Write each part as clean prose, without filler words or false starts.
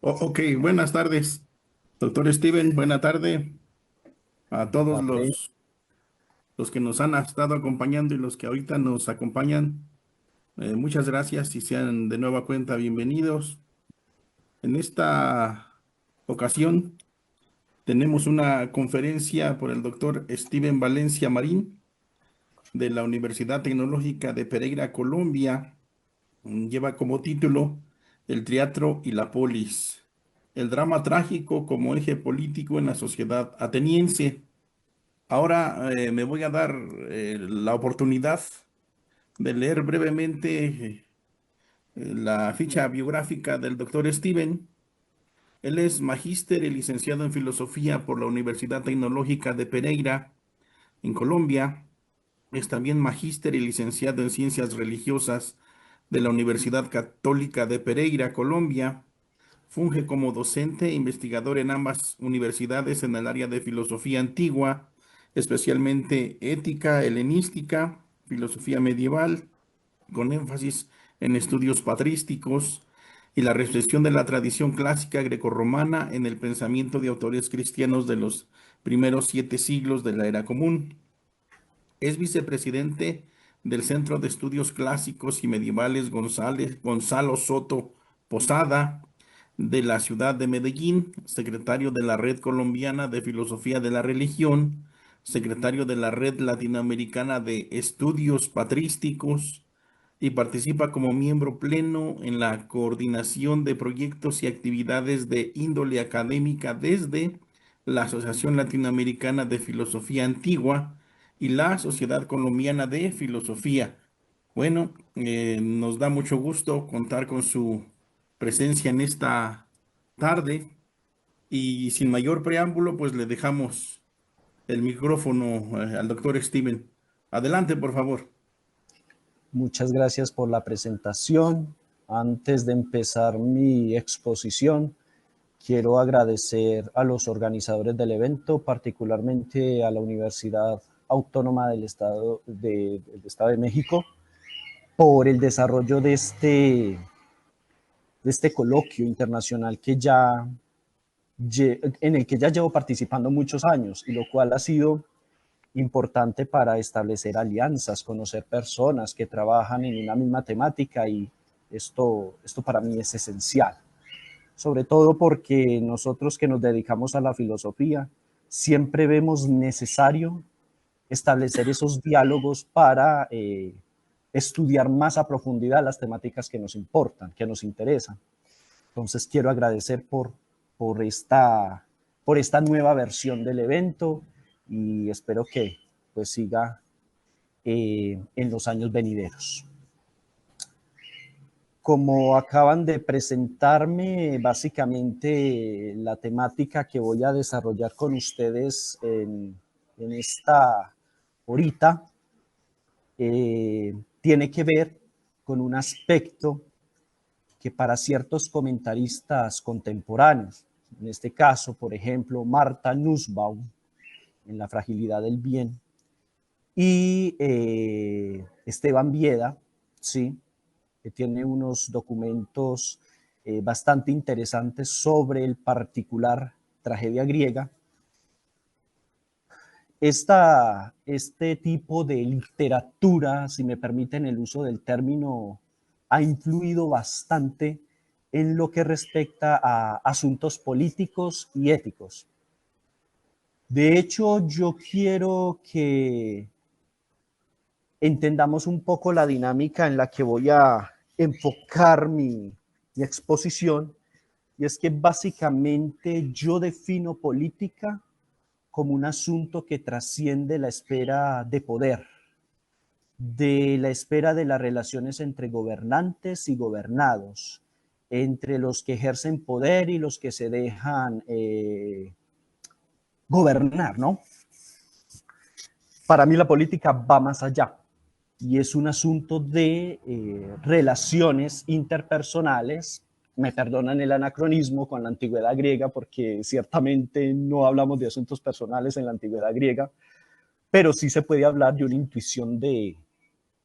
Ok, buenas tardes, doctor Steven. Buena tarde a todos Tarde. los que nos han estado acompañando y los que ahorita nos acompañan. Muchas gracias y sean de nueva cuenta bienvenidos. En esta ocasión tenemos una conferencia por el doctor Steven Valencia Marín de la Universidad Tecnológica de Pereira, Colombia. Lleva como título El teatro y la polis, el drama trágico como eje político en la sociedad ateniense. Ahora me voy a dar la oportunidad de leer brevemente la ficha biográfica del doctor Steven. Él es magíster y licenciado en filosofía por la Universidad Tecnológica de Pereira, en Colombia. Es también magíster y licenciado en ciencias religiosas de la Universidad Católica de Pereira, Colombia. Funge como docente e investigador en ambas universidades en el área de filosofía antigua, especialmente ética helenística, filosofía medieval, con énfasis en estudios patrísticos y la reflexión de la tradición clásica grecorromana en el pensamiento de autores cristianos de los primeros 7 siglos de la era común. Es vicepresidente del Centro de Estudios Clásicos y Medievales Gonzalo Soto Posada de la ciudad de Medellín, secretario de la Red Colombiana de Filosofía de la Religión, secretario de la Red Latinoamericana de Estudios Patrísticos y participa como miembro pleno en la coordinación de proyectos y actividades de índole académica desde la Asociación Latinoamericana de Filosofía Antigua y la Sociedad Colombiana de Filosofía. Bueno, nos da mucho gusto contar con su presencia en esta tarde y sin mayor preámbulo, pues le dejamos el micrófono al doctor Steven. Adelante, por favor. Muchas gracias por la presentación. Antes de empezar mi exposición, quiero agradecer a los organizadores del evento, particularmente a la Universidad Autónoma del Estado de México, por el desarrollo de este coloquio internacional en el que ya llevo participando muchos años, y lo cual ha sido importante para establecer alianzas, conocer personas que trabajan en una misma temática, y esto para mí es esencial, sobre todo porque nosotros que nos dedicamos a la filosofía siempre vemos necesario establecer esos diálogos para estudiar más a profundidad las temáticas que nos importan, que nos interesan. Entonces quiero agradecer por esta nueva versión del evento, y espero que pues siga en los años venideros. Como acaban de presentarme, básicamente la temática que voy a desarrollar con ustedes en esta horita tiene que ver con un aspecto que para ciertos comentaristas contemporáneos, en este caso, por ejemplo, Marta Nussbaum, en La fragilidad del bien, y Esteban Bieda, ¿sí?, que tiene unos documentos bastante interesantes sobre el particular tragedia griega. Este tipo de literatura, si me permiten el uso del término, ha influido bastante en lo que respecta a asuntos políticos y éticos. De hecho, yo quiero que entendamos un poco la dinámica en la que voy a enfocar mi exposición, y es que básicamente yo defino política como un asunto que trasciende la esfera de poder, de la esfera de las relaciones entre gobernantes y gobernados, entre los que ejercen poder y los que se dejan gobernar, ¿no? Para mí la política va más allá, y es un asunto de relaciones interpersonales. Me perdonan el anacronismo con la antigüedad griega, porque ciertamente no hablamos de asuntos personales en la antigüedad griega, pero sí se puede hablar de una intuición de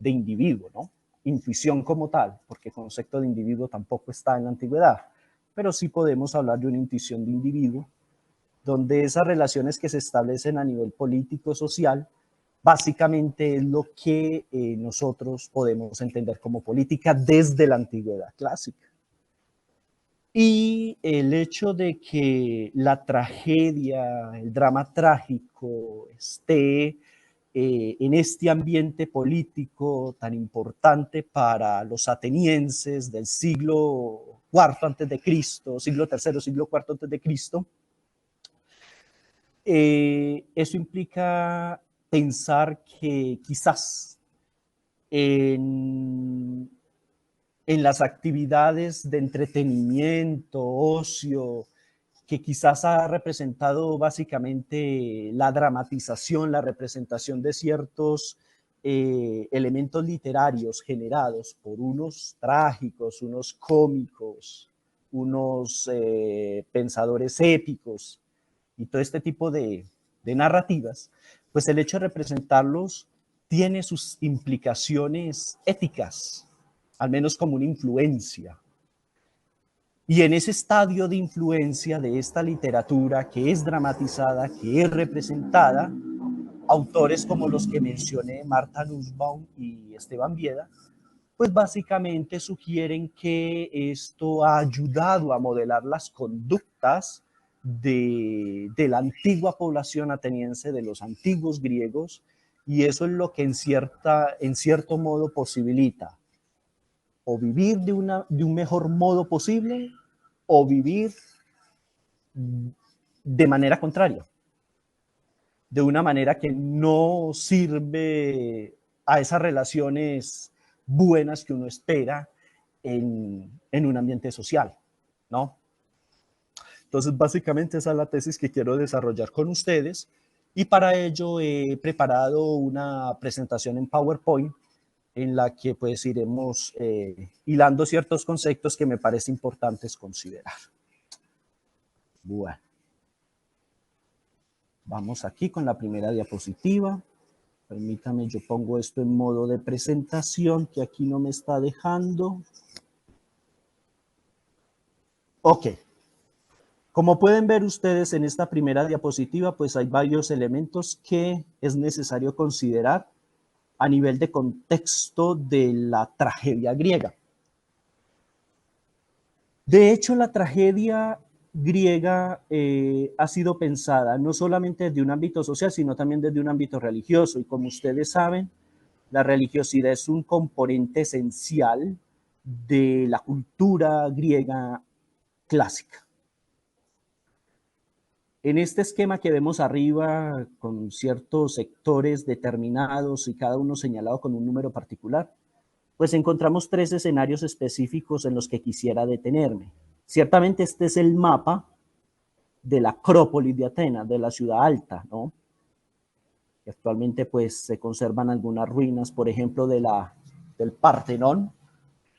individuo, ¿no? Intuición como tal, porque el concepto de individuo tampoco está en la antigüedad, pero sí podemos hablar de una intuición de individuo, donde esas relaciones que se establecen a nivel político, social, básicamente es lo que nosotros podemos entender como política desde la antigüedad clásica. Y el hecho de que la tragedia, el drama trágico esté en este ambiente político tan importante para los atenienses del siglo IV antes de Cristo, siglo III, siglo IV antes de Cristo, eso implica pensar que quizás en las actividades de entretenimiento, ocio, que quizás ha representado básicamente la dramatización, la representación de ciertos elementos literarios generados por unos trágicos, unos cómicos, unos pensadores épicos y todo este tipo de narrativas, pues el hecho de representarlos tiene sus implicaciones éticas, al menos como una influencia. Y en ese estadio de influencia de esta literatura que es dramatizada, que es representada, autores como los que mencioné, Martha Nussbaum y Esteban Bieda, pues básicamente sugieren que esto ha ayudado a modelar las conductas de la antigua población ateniense, de los antiguos griegos, y eso es lo que en cierto modo posibilita o vivir de un mejor modo posible o vivir de manera contraria, de una manera que no sirve a esas relaciones buenas que uno espera en un ambiente social, ¿no? Entonces, básicamente esa es la tesis que quiero desarrollar con ustedes y para ello he preparado una presentación en PowerPoint en la que pues iremos hilando ciertos conceptos que me parece importantes considerar. Bueno, vamos aquí con la primera diapositiva. Permítame, yo pongo esto en modo de presentación que aquí no me está dejando. Ok. Como pueden ver ustedes en esta primera diapositiva, pues hay varios elementos que es necesario considerar a nivel de contexto de la tragedia griega. De hecho, la tragedia griega ha sido pensada no solamente desde un ámbito social, sino también desde un ámbito religioso. Y como ustedes saben, la religiosidad es un componente esencial de la cultura griega clásica. En este esquema que vemos arriba, con ciertos sectores determinados y cada uno señalado con un número particular, pues encontramos tres escenarios específicos en los que quisiera detenerme. Ciertamente este es el mapa de la Acrópolis de Atenas, de la ciudad alta, ¿no? Y actualmente pues se conservan algunas ruinas, por ejemplo, del Partenón,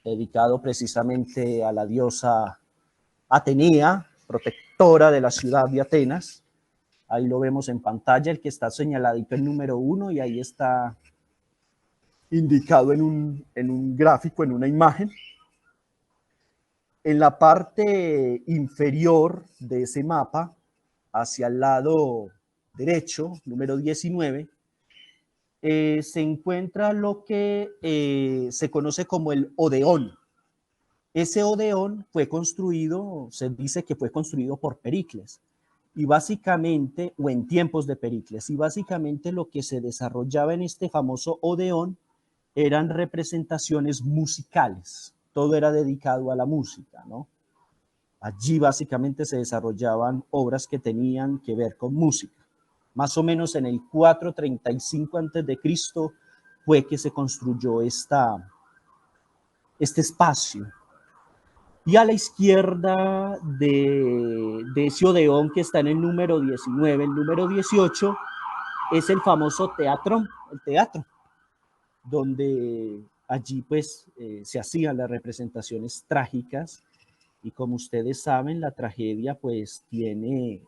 dedicado precisamente a la diosa Atenea, protectora de la ciudad de Atenas. Ahí lo vemos en pantalla, el que está señaladito el número 1 y ahí está indicado en un gráfico, en una imagen. En la parte inferior de ese mapa, hacia el lado derecho, número 19, se encuentra lo que se conoce como el Odeón. Ese Odeón fue construido, se dice que fue construido por Pericles, y básicamente, o en tiempos de Pericles, y básicamente lo que se desarrollaba en este famoso Odeón eran representaciones musicales, todo era dedicado a la música, ¿no? Allí básicamente se desarrollaban obras que tenían que ver con música. Más o menos en el 435 a.C. fue que se construyó este espacio. Y a la izquierda de ese Odeón que está en el número 19, el número 18, es el famoso teatro, el teatro, donde allí pues se hacían las representaciones trágicas y como ustedes saben, la tragedia pues tiene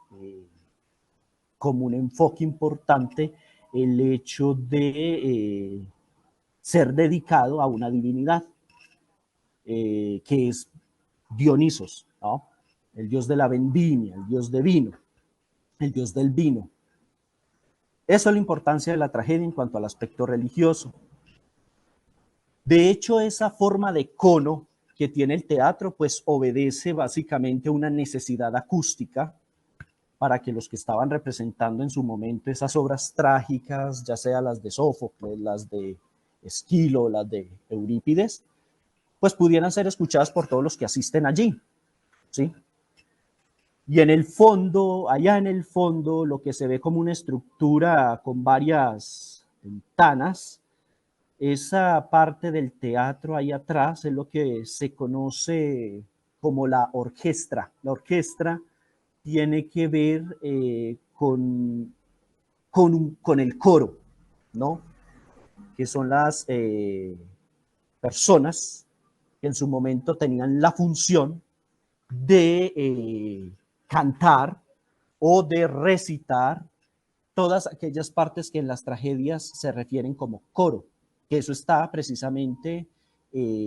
como un enfoque importante el hecho de ser dedicado a una divinidad, que es Dionisos, ¿no? el dios de la vendimia, el dios de vino, el dios del vino. Eso es la importancia de la tragedia en cuanto al aspecto religioso. De hecho, esa forma de cono que tiene el teatro, pues obedece básicamente a una necesidad acústica para que los que estaban representando en su momento esas obras trágicas, ya sea las de Sófocles, las de Esquilo, las de Eurípides, pues pudieran ser escuchadas por todos los que asisten allí, ¿sí? Y en el fondo, allá en el fondo, lo que se ve como una estructura con varias ventanas, esa parte del teatro ahí atrás es lo que se conoce como la orquesta. La orquesta tiene que ver con el coro, ¿no? Que son las personas que en su momento tenían la función de cantar o de recitar todas aquellas partes que en las tragedias se refieren como coro, que eso está precisamente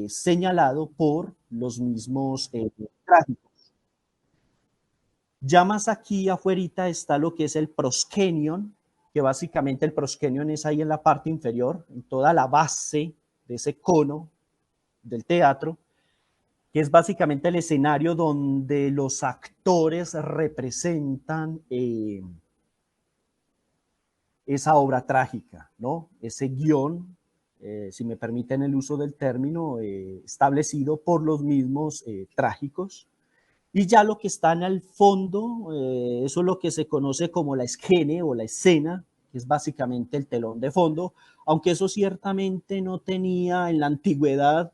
señalado por los mismos trágicos. Ya más aquí afuera está lo que es el proskenion, que básicamente el proskenion es ahí en la parte inferior, en toda la base de ese cono del teatro, que es básicamente el escenario donde los actores representan esa obra trágica, ¿no? Ese guión, si me permiten el uso del término, establecido por los mismos trágicos. Y ya lo que está en el fondo, eso es lo que se conoce como la escene o la escena, que es básicamente el telón de fondo, aunque eso ciertamente no tenía en la antigüedad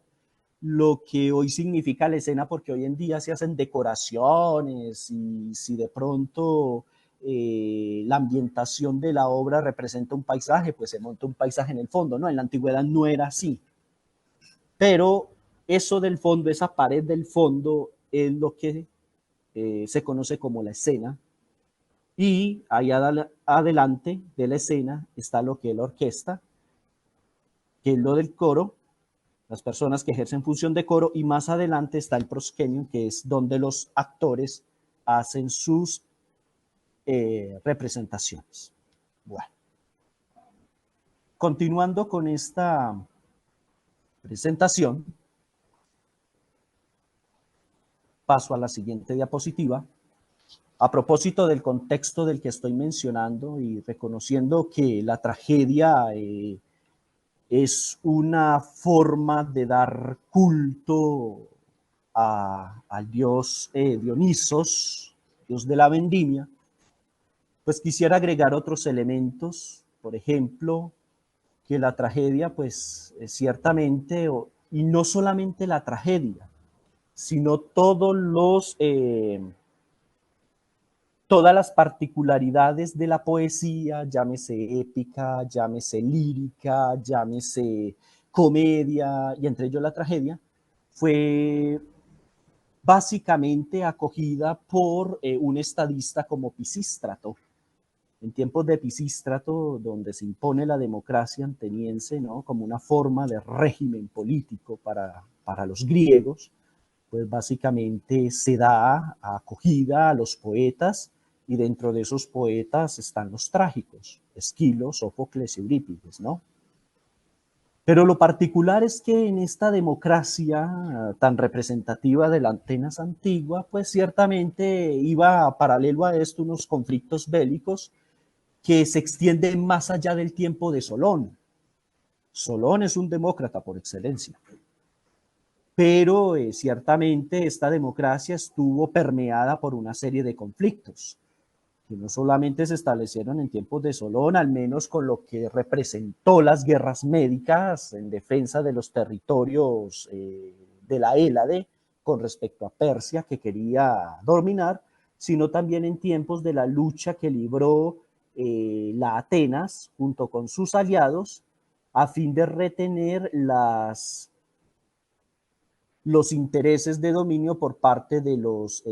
lo que hoy significa la escena, porque hoy en día se hacen decoraciones y si de pronto la ambientación de la obra representa un paisaje, pues se monta un paisaje en el fondo, ¿no? En la antigüedad no era así, pero eso del fondo, esa pared del fondo es lo que se conoce como la escena, y ahí adelante de la escena está lo que es la orquesta, que es lo del coro, las personas que ejercen función de coro, y más adelante está el proskenion, que es donde los actores hacen sus representaciones. Bueno, continuando con esta presentación, paso a la siguiente diapositiva. A propósito del contexto del que estoy mencionando y reconociendo que la tragedia es una forma de dar culto al dios Dionisos, dios de la vendimia, pues quisiera agregar otros elementos, por ejemplo, que la tragedia, pues ciertamente, y no solamente la tragedia, sino todas las particularidades de la poesía, llámese épica, llámese lírica, llámese comedia, y entre ellos la tragedia, fue básicamente acogida por un estadista como Pisístrato. En tiempos de Pisístrato, donde se impone la democracia ateniense, ¿no?, como una forma de régimen político para los griegos, pues básicamente se da acogida a los poetas, y dentro de esos poetas están los trágicos, Esquilo, Sófocles y Eurípides, ¿no? Pero lo particular es que en esta democracia tan representativa de la Atenas antigua, pues ciertamente iba paralelo a esto unos conflictos bélicos que se extienden más allá del tiempo de Solón. Solón es un demócrata por excelencia, pero ciertamente esta democracia estuvo permeada por una serie de conflictos que no solamente se establecieron en tiempos de Solón, al menos con lo que representó las guerras médicas en defensa de los territorios de la Hélade con respecto a Persia, que quería dominar, sino también en tiempos de la lucha que libró la Atenas junto con sus aliados a fin de retener los intereses de dominio por parte de los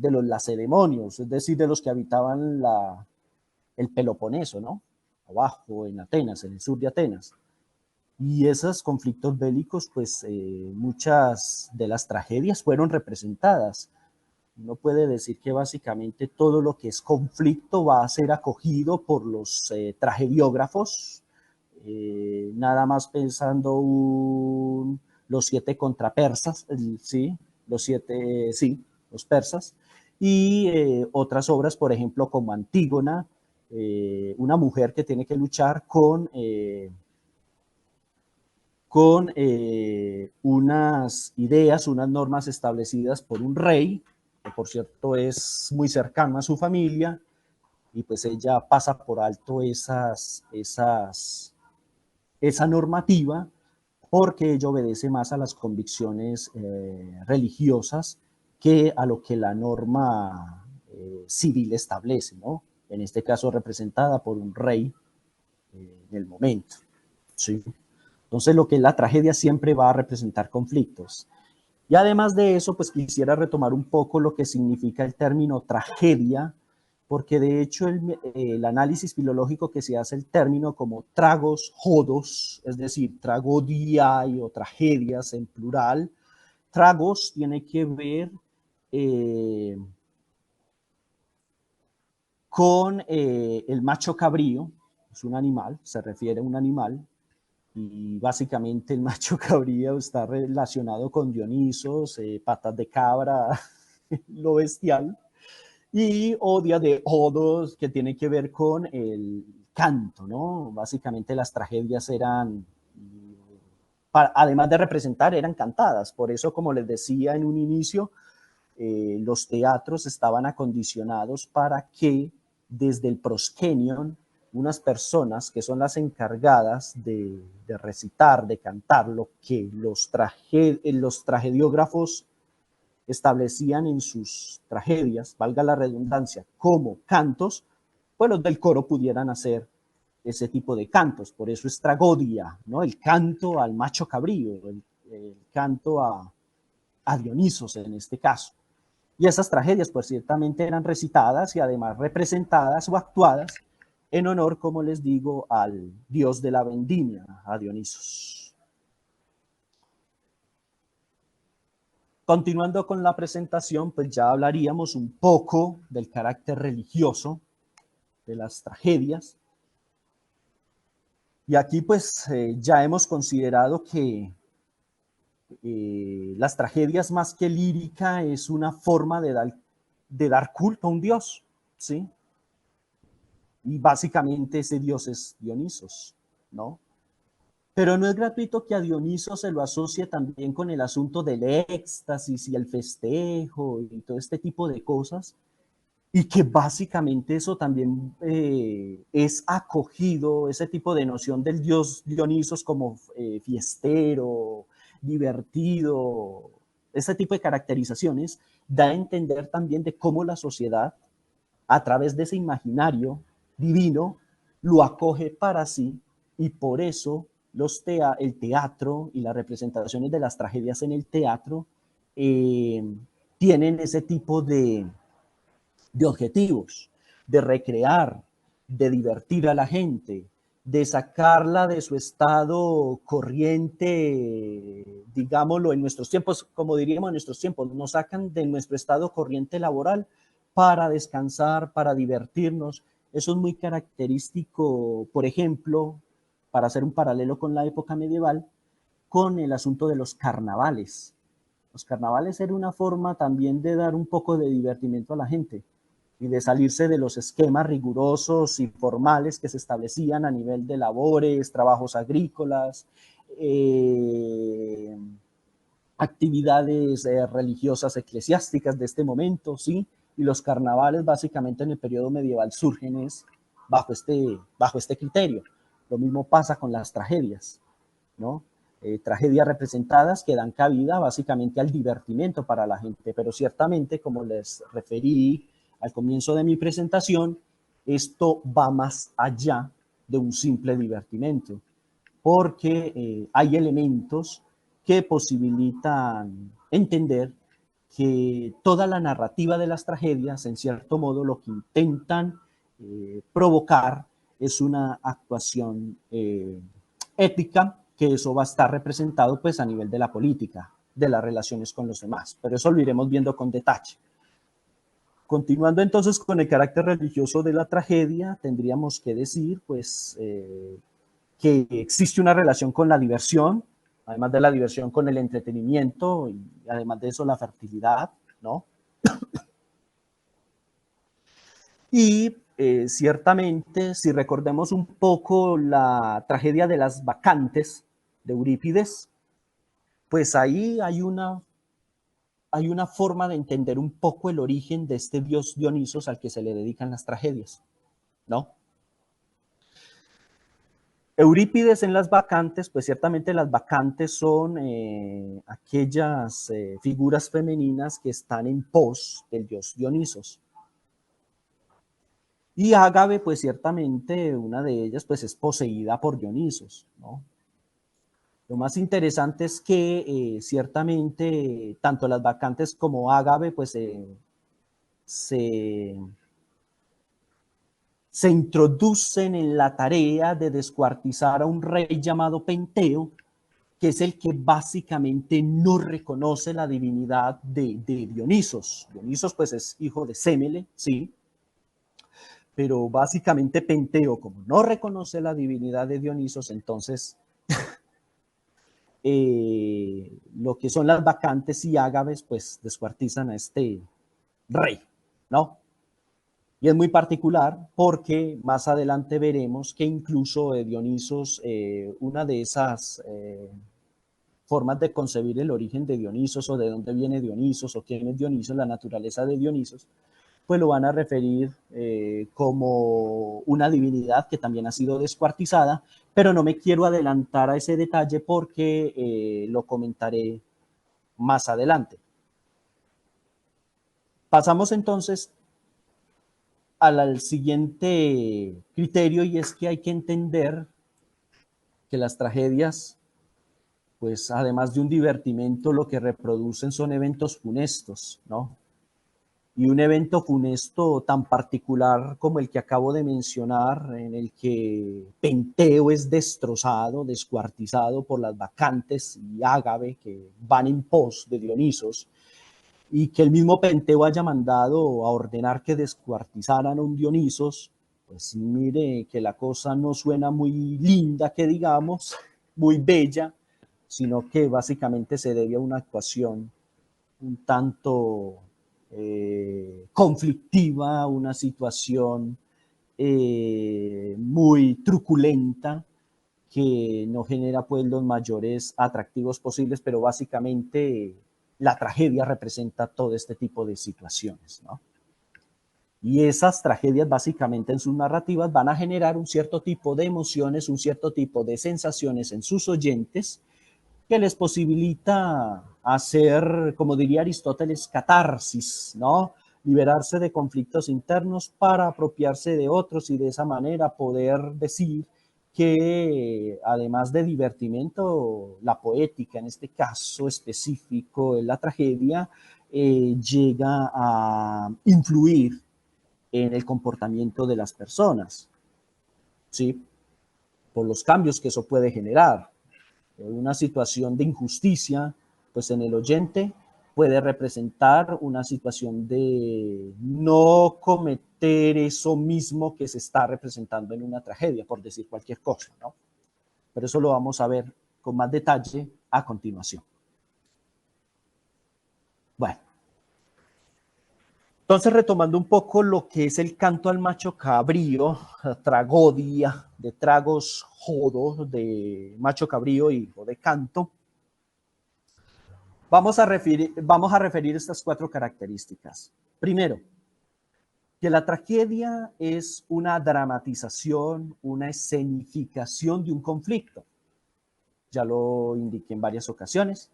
lacedemonios, es decir, de los que habitaban el Peloponeso, ¿no? Abajo en Atenas, en el sur de Atenas. Y esos conflictos bélicos, pues muchas de las tragedias fueron representadas. Uno puede decir que básicamente todo lo que es conflicto va a ser acogido por los tragediógrafos, nada más pensando los 7 contra persas, ¿sí? Los persas, y otras obras, por ejemplo, como Antígona, una mujer que tiene que luchar con unas ideas, unas normas establecidas por un rey, que por cierto es muy cercano a su familia, y pues ella pasa por alto esa normativa porque ella obedece más a las convicciones religiosas que a lo que la norma civil establece, ¿no? En este caso representada por un rey en el momento, ¿sí? Entonces, lo que es la tragedia siempre va a representar conflictos. Y además de eso, pues quisiera retomar un poco lo que significa el término tragedia, porque de hecho el análisis filológico que se hace el término como tragos, jodos, es decir, tragodiae o tragedias en plural, tragos tiene que ver eh, con el macho cabrío, es un animal, se refiere a un animal, y básicamente el macho cabrío está relacionado con Dionisos, patas de cabra, lo bestial, y odia de odos, que tiene que ver con el canto, ¿no? Básicamente las tragedias eran, además de representar, eran cantadas. Por eso, como les decía en un inicio, los teatros estaban acondicionados para que desde el proscenium unas personas que son las encargadas de recitar, de cantar lo que los tragediógrafos establecían en sus tragedias, valga la redundancia, como cantos, pues los del coro pudieran hacer ese tipo de cantos. Por eso es tragodia, ¿no? El canto al macho cabrío, el canto a Dionisos en este caso. Y esas tragedias, pues ciertamente eran recitadas y además representadas o actuadas en honor, como les digo, al dios de la vendimia, a Dionisos. Continuando con la presentación, pues ya hablaríamos un poco del carácter religioso de las tragedias. Y aquí pues ya hemos considerado que las tragedias más que lírica es una forma de dar culto a un dios, ¿sí? Y básicamente ese dios es Dionisos, ¿no? Pero no es gratuito que a Dioniso se lo asocie también con el asunto del éxtasis y el festejo y todo este tipo de cosas, y que básicamente eso también es acogido, ese tipo de noción del dios Dionisos como fiestero, divertido, ese tipo de caracterizaciones da a entender también de cómo la sociedad, a través de ese imaginario divino, lo acoge para sí, y por eso el teatro y las representaciones de las tragedias en el teatro eh, tienen ese tipo de objetivos, de recrear, de divertir a la gente, de sacarla de su estado corriente, digámoslo, en nuestros tiempos, como diríamos en nuestros tiempos, nos sacan de nuestro estado corriente laboral para descansar, para divertirnos. Eso es muy característico, por ejemplo, para hacer un paralelo con la época medieval, con el asunto de los carnavales. Los carnavales era una forma también de dar un poco de divertimento a la gente y de salirse de los esquemas rigurosos y formales que se establecían a nivel de labores, trabajos agrícolas, eh, actividades religiosas eclesiásticas de este momento, ¿sí? Y los carnavales básicamente en el periodo medieval surgen bajo este criterio. Lo mismo pasa con las tragedias, ¿no? Tragedias representadas que dan cabida básicamente al divertimento para la gente, pero ciertamente, como les referí al comienzo de mi presentación, esto va más allá de un simple divertimento, porque hay elementos que posibilitan entender que toda la narrativa de las tragedias, en cierto modo, lo que intentan provocar es una actuación ética, que eso va a estar representado pues a nivel de la política, de las relaciones con los demás, pero eso lo iremos viendo con detalle. Continuando entonces con el carácter religioso de la tragedia, tendríamos que decir, pues, que existe una relación con la diversión, además de la diversión con el entretenimiento y además de eso la fertilidad, ¿no? Y ciertamente, si recordemos un poco la tragedia de las bacantes de Eurípides, pues ahí hay una forma de entender un poco el origen de este dios Dionisos al que se le dedican las tragedias, ¿no? Eurípides en las bacantes, pues ciertamente las bacantes son aquellas figuras femeninas que están en pos del dios Dionisos. Y Ágave, pues ciertamente una de ellas pues es poseída por Dionisos, ¿no? Lo más interesante es que ciertamente tanto las bacantes como Ágave pues se introducen en la tarea de descuartizar a un rey llamado Penteo, que es el que básicamente no reconoce la divinidad de Dionisos. Dionisos pues es hijo de Sémele, sí, pero básicamente Penteo, como no reconoce la divinidad de Dionisos, entonces lo que son las bacantes y ágaves, pues descuartizan a este rey, ¿no? Y es muy particular porque más adelante veremos que incluso Dionisos, una de esas formas de concebir el origen de Dionisos o de dónde viene Dionisos o quién es Dionisos, la naturaleza de Dionisos, pues lo van a referir como una divinidad que también ha sido descuartizada, pero no me quiero adelantar a ese detalle porque lo comentaré más adelante. Pasamos entonces al siguiente criterio y es que hay que entender que las tragedias, pues además de un divertimento, lo que reproducen son eventos funestos, ¿no? Y un evento funesto tan particular como el que acabo de mencionar, en el que Penteo es destrozado, descuartizado por las bacantes y Ágave que van en pos de Dionisos, y que el mismo Penteo haya mandado a ordenar que descuartizaran a un Dionisos, pues mire que la cosa no suena muy linda, que digamos, muy bella, sino que básicamente se debe a una actuación un tanto conflictiva, una situación muy truculenta que no genera pues los mayores atractivos posibles, pero básicamente la tragedia representa todo este tipo de situaciones, ¿no? Y esas tragedias básicamente en sus narrativas van a generar un cierto tipo de emociones, un cierto tipo de sensaciones en sus oyentes que les posibilita hacer, como diría Aristóteles, catarsis, ¿no? Liberarse de conflictos internos para apropiarse de otros y de esa manera poder decir que además de divertimento, la poética, en este caso específico en la tragedia, llega a influir en el comportamiento de las personas, ¿sí? Por los cambios que eso puede generar. Una situación de injusticia, pues en el oyente puede representar una situación de no cometer eso mismo que se está representando en una tragedia, por decir cualquier cosa, ¿no? Pero eso lo vamos a ver con más detalle a continuación. Bueno, entonces retomando un poco lo que es el canto al macho cabrío, tragodia de tragos jodos de macho cabrío y de canto, vamos a referir estas cuatro características. Primero, que la tragedia es una dramatización, una escenificación de un conflicto. Ya lo indiqué en varias ocasiones.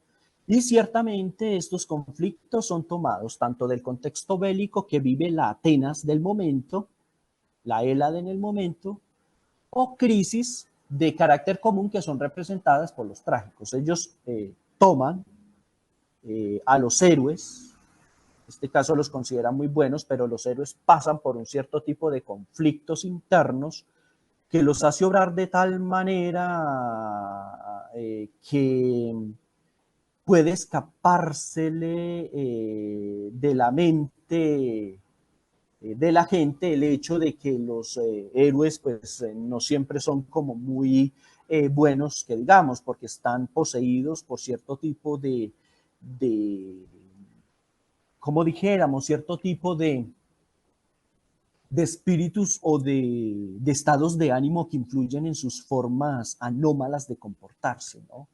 Y ciertamente estos conflictos son tomados tanto del contexto bélico que vive la Atenas del momento, la Hélade en el momento, o crisis de carácter común que son representadas por los trágicos. Ellos toman a los héroes, en este caso los consideran muy buenos, pero los héroes pasan por un cierto tipo de conflictos internos que los hace obrar de tal manera que puede escapársele de la mente de la gente el hecho de que los héroes pues no siempre son como muy buenos, que digamos, porque están poseídos por cierto tipo de como dijéramos, cierto tipo de espíritus o de estados de ánimo que influyen en sus formas anómalas de comportarse, ¿no?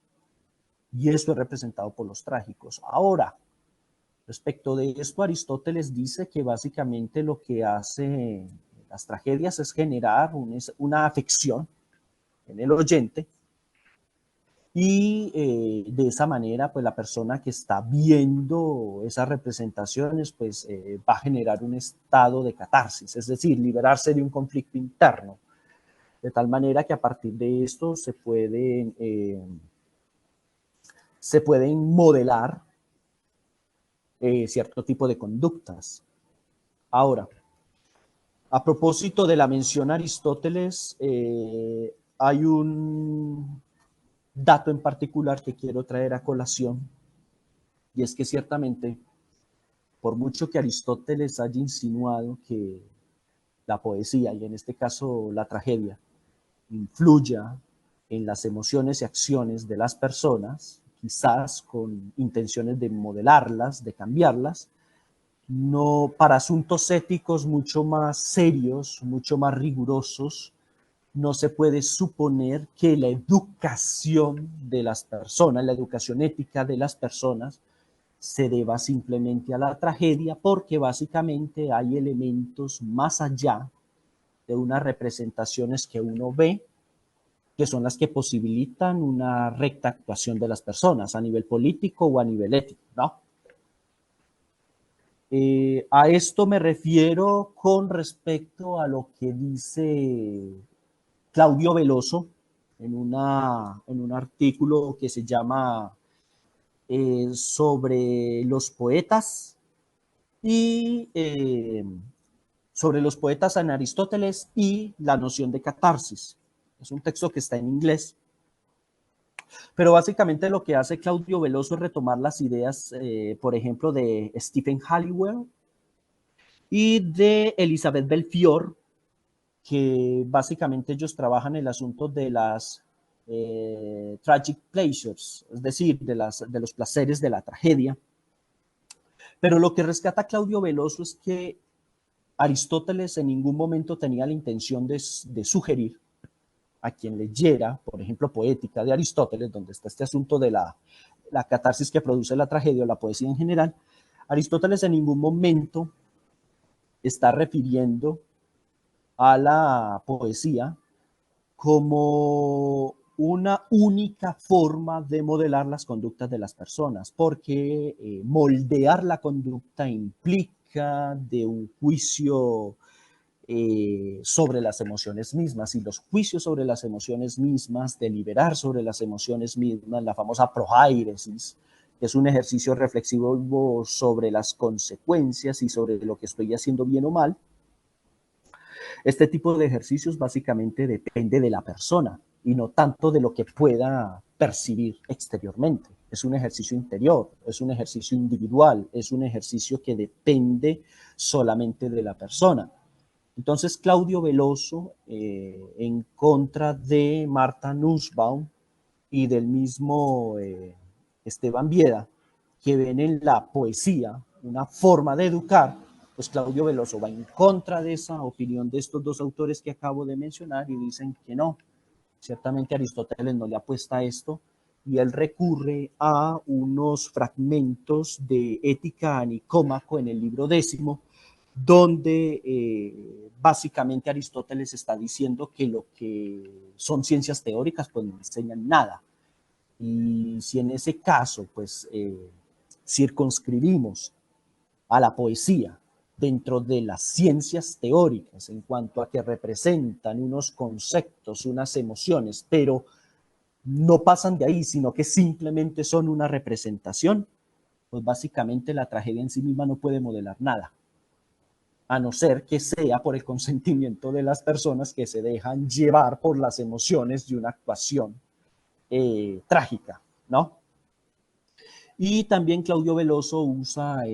Y eso es representado por los trágicos. Ahora, respecto de esto, Aristóteles dice que básicamente lo que hace las tragedias es generar una afección en el oyente y de esa manera pues la persona que está viendo esas representaciones pues va a generar un estado de catarsis, es decir, liberarse de un conflicto interno, de tal manera que a partir de esto se pueden modelar cierto tipo de conductas. Ahora, a propósito de la mención a Aristóteles, hay un dato en particular que quiero traer a colación, y es que ciertamente, por mucho que Aristóteles haya insinuado que la poesía, y en este caso la tragedia, influya en las emociones y acciones de las personas, quizás con intenciones de modelarlas, de cambiarlas, no, para asuntos éticos mucho más serios, mucho más rigurosos, no se puede suponer que la educación de las personas, la educación ética de las personas, se deba simplemente a la tragedia, porque básicamente hay elementos más allá de unas representaciones que uno ve, que son las que posibilitan una recta actuación de las personas a nivel político o a nivel ético, ¿no? A esto me refiero con respecto a lo que dice Claudio Veloso en un artículo que se llama sobre los poetas y sobre los poetas en Aristóteles y la noción de catarsis. Es un texto que está en inglés, pero básicamente lo que hace Claudio Veloso es retomar las ideas, por ejemplo, de Stephen Halliwell y de Elizabeth Belfior, que básicamente ellos trabajan el asunto de las tragic pleasures, es decir, de los placeres de la tragedia. Pero lo que rescata Claudio Veloso es que Aristóteles en ningún momento tenía la intención de sugerir a quien leyera, por ejemplo, Poética de Aristóteles, donde está este asunto de la catarsis que produce la tragedia o la poesía en general. Aristóteles en ningún momento está refiriendo a la poesía como una única forma de modelar las conductas de las personas, porque moldear la conducta implica de un juicio sobre las emociones mismas, y los juicios sobre las emociones mismas, deliberar sobre las emociones mismas, la famosa prohairesis, que es un ejercicio reflexivo sobre las consecuencias y sobre lo que estoy haciendo bien o mal. Este tipo de ejercicios básicamente depende de la persona y no tanto de lo que pueda percibir exteriormente. Es un ejercicio interior, es un ejercicio individual, es un ejercicio que depende solamente de la persona. Entonces, Claudio Veloso, en contra de Martha Nussbaum y del mismo Esteban Bieda, que ven en la poesía una forma de educar, pues Claudio Veloso va en contra de esa opinión de estos dos autores que acabo de mencionar y dicen que no, ciertamente Aristóteles no le apuesta a esto, y él recurre a unos fragmentos de Ética a Nicómaco en el libro 10, donde básicamente Aristóteles está diciendo que lo que son ciencias teóricas pues no enseñan nada. Y si en ese caso pues circunscribimos a la poesía dentro de las ciencias teóricas en cuanto a que representan unos conceptos, unas emociones, pero no pasan de ahí, sino que simplemente son una representación, pues básicamente la tragedia en sí misma no puede modelar nada, a no ser que sea por el consentimiento de las personas que se dejan llevar por las emociones de una actuación trágica, ¿no? Y también Claudio Veloso usa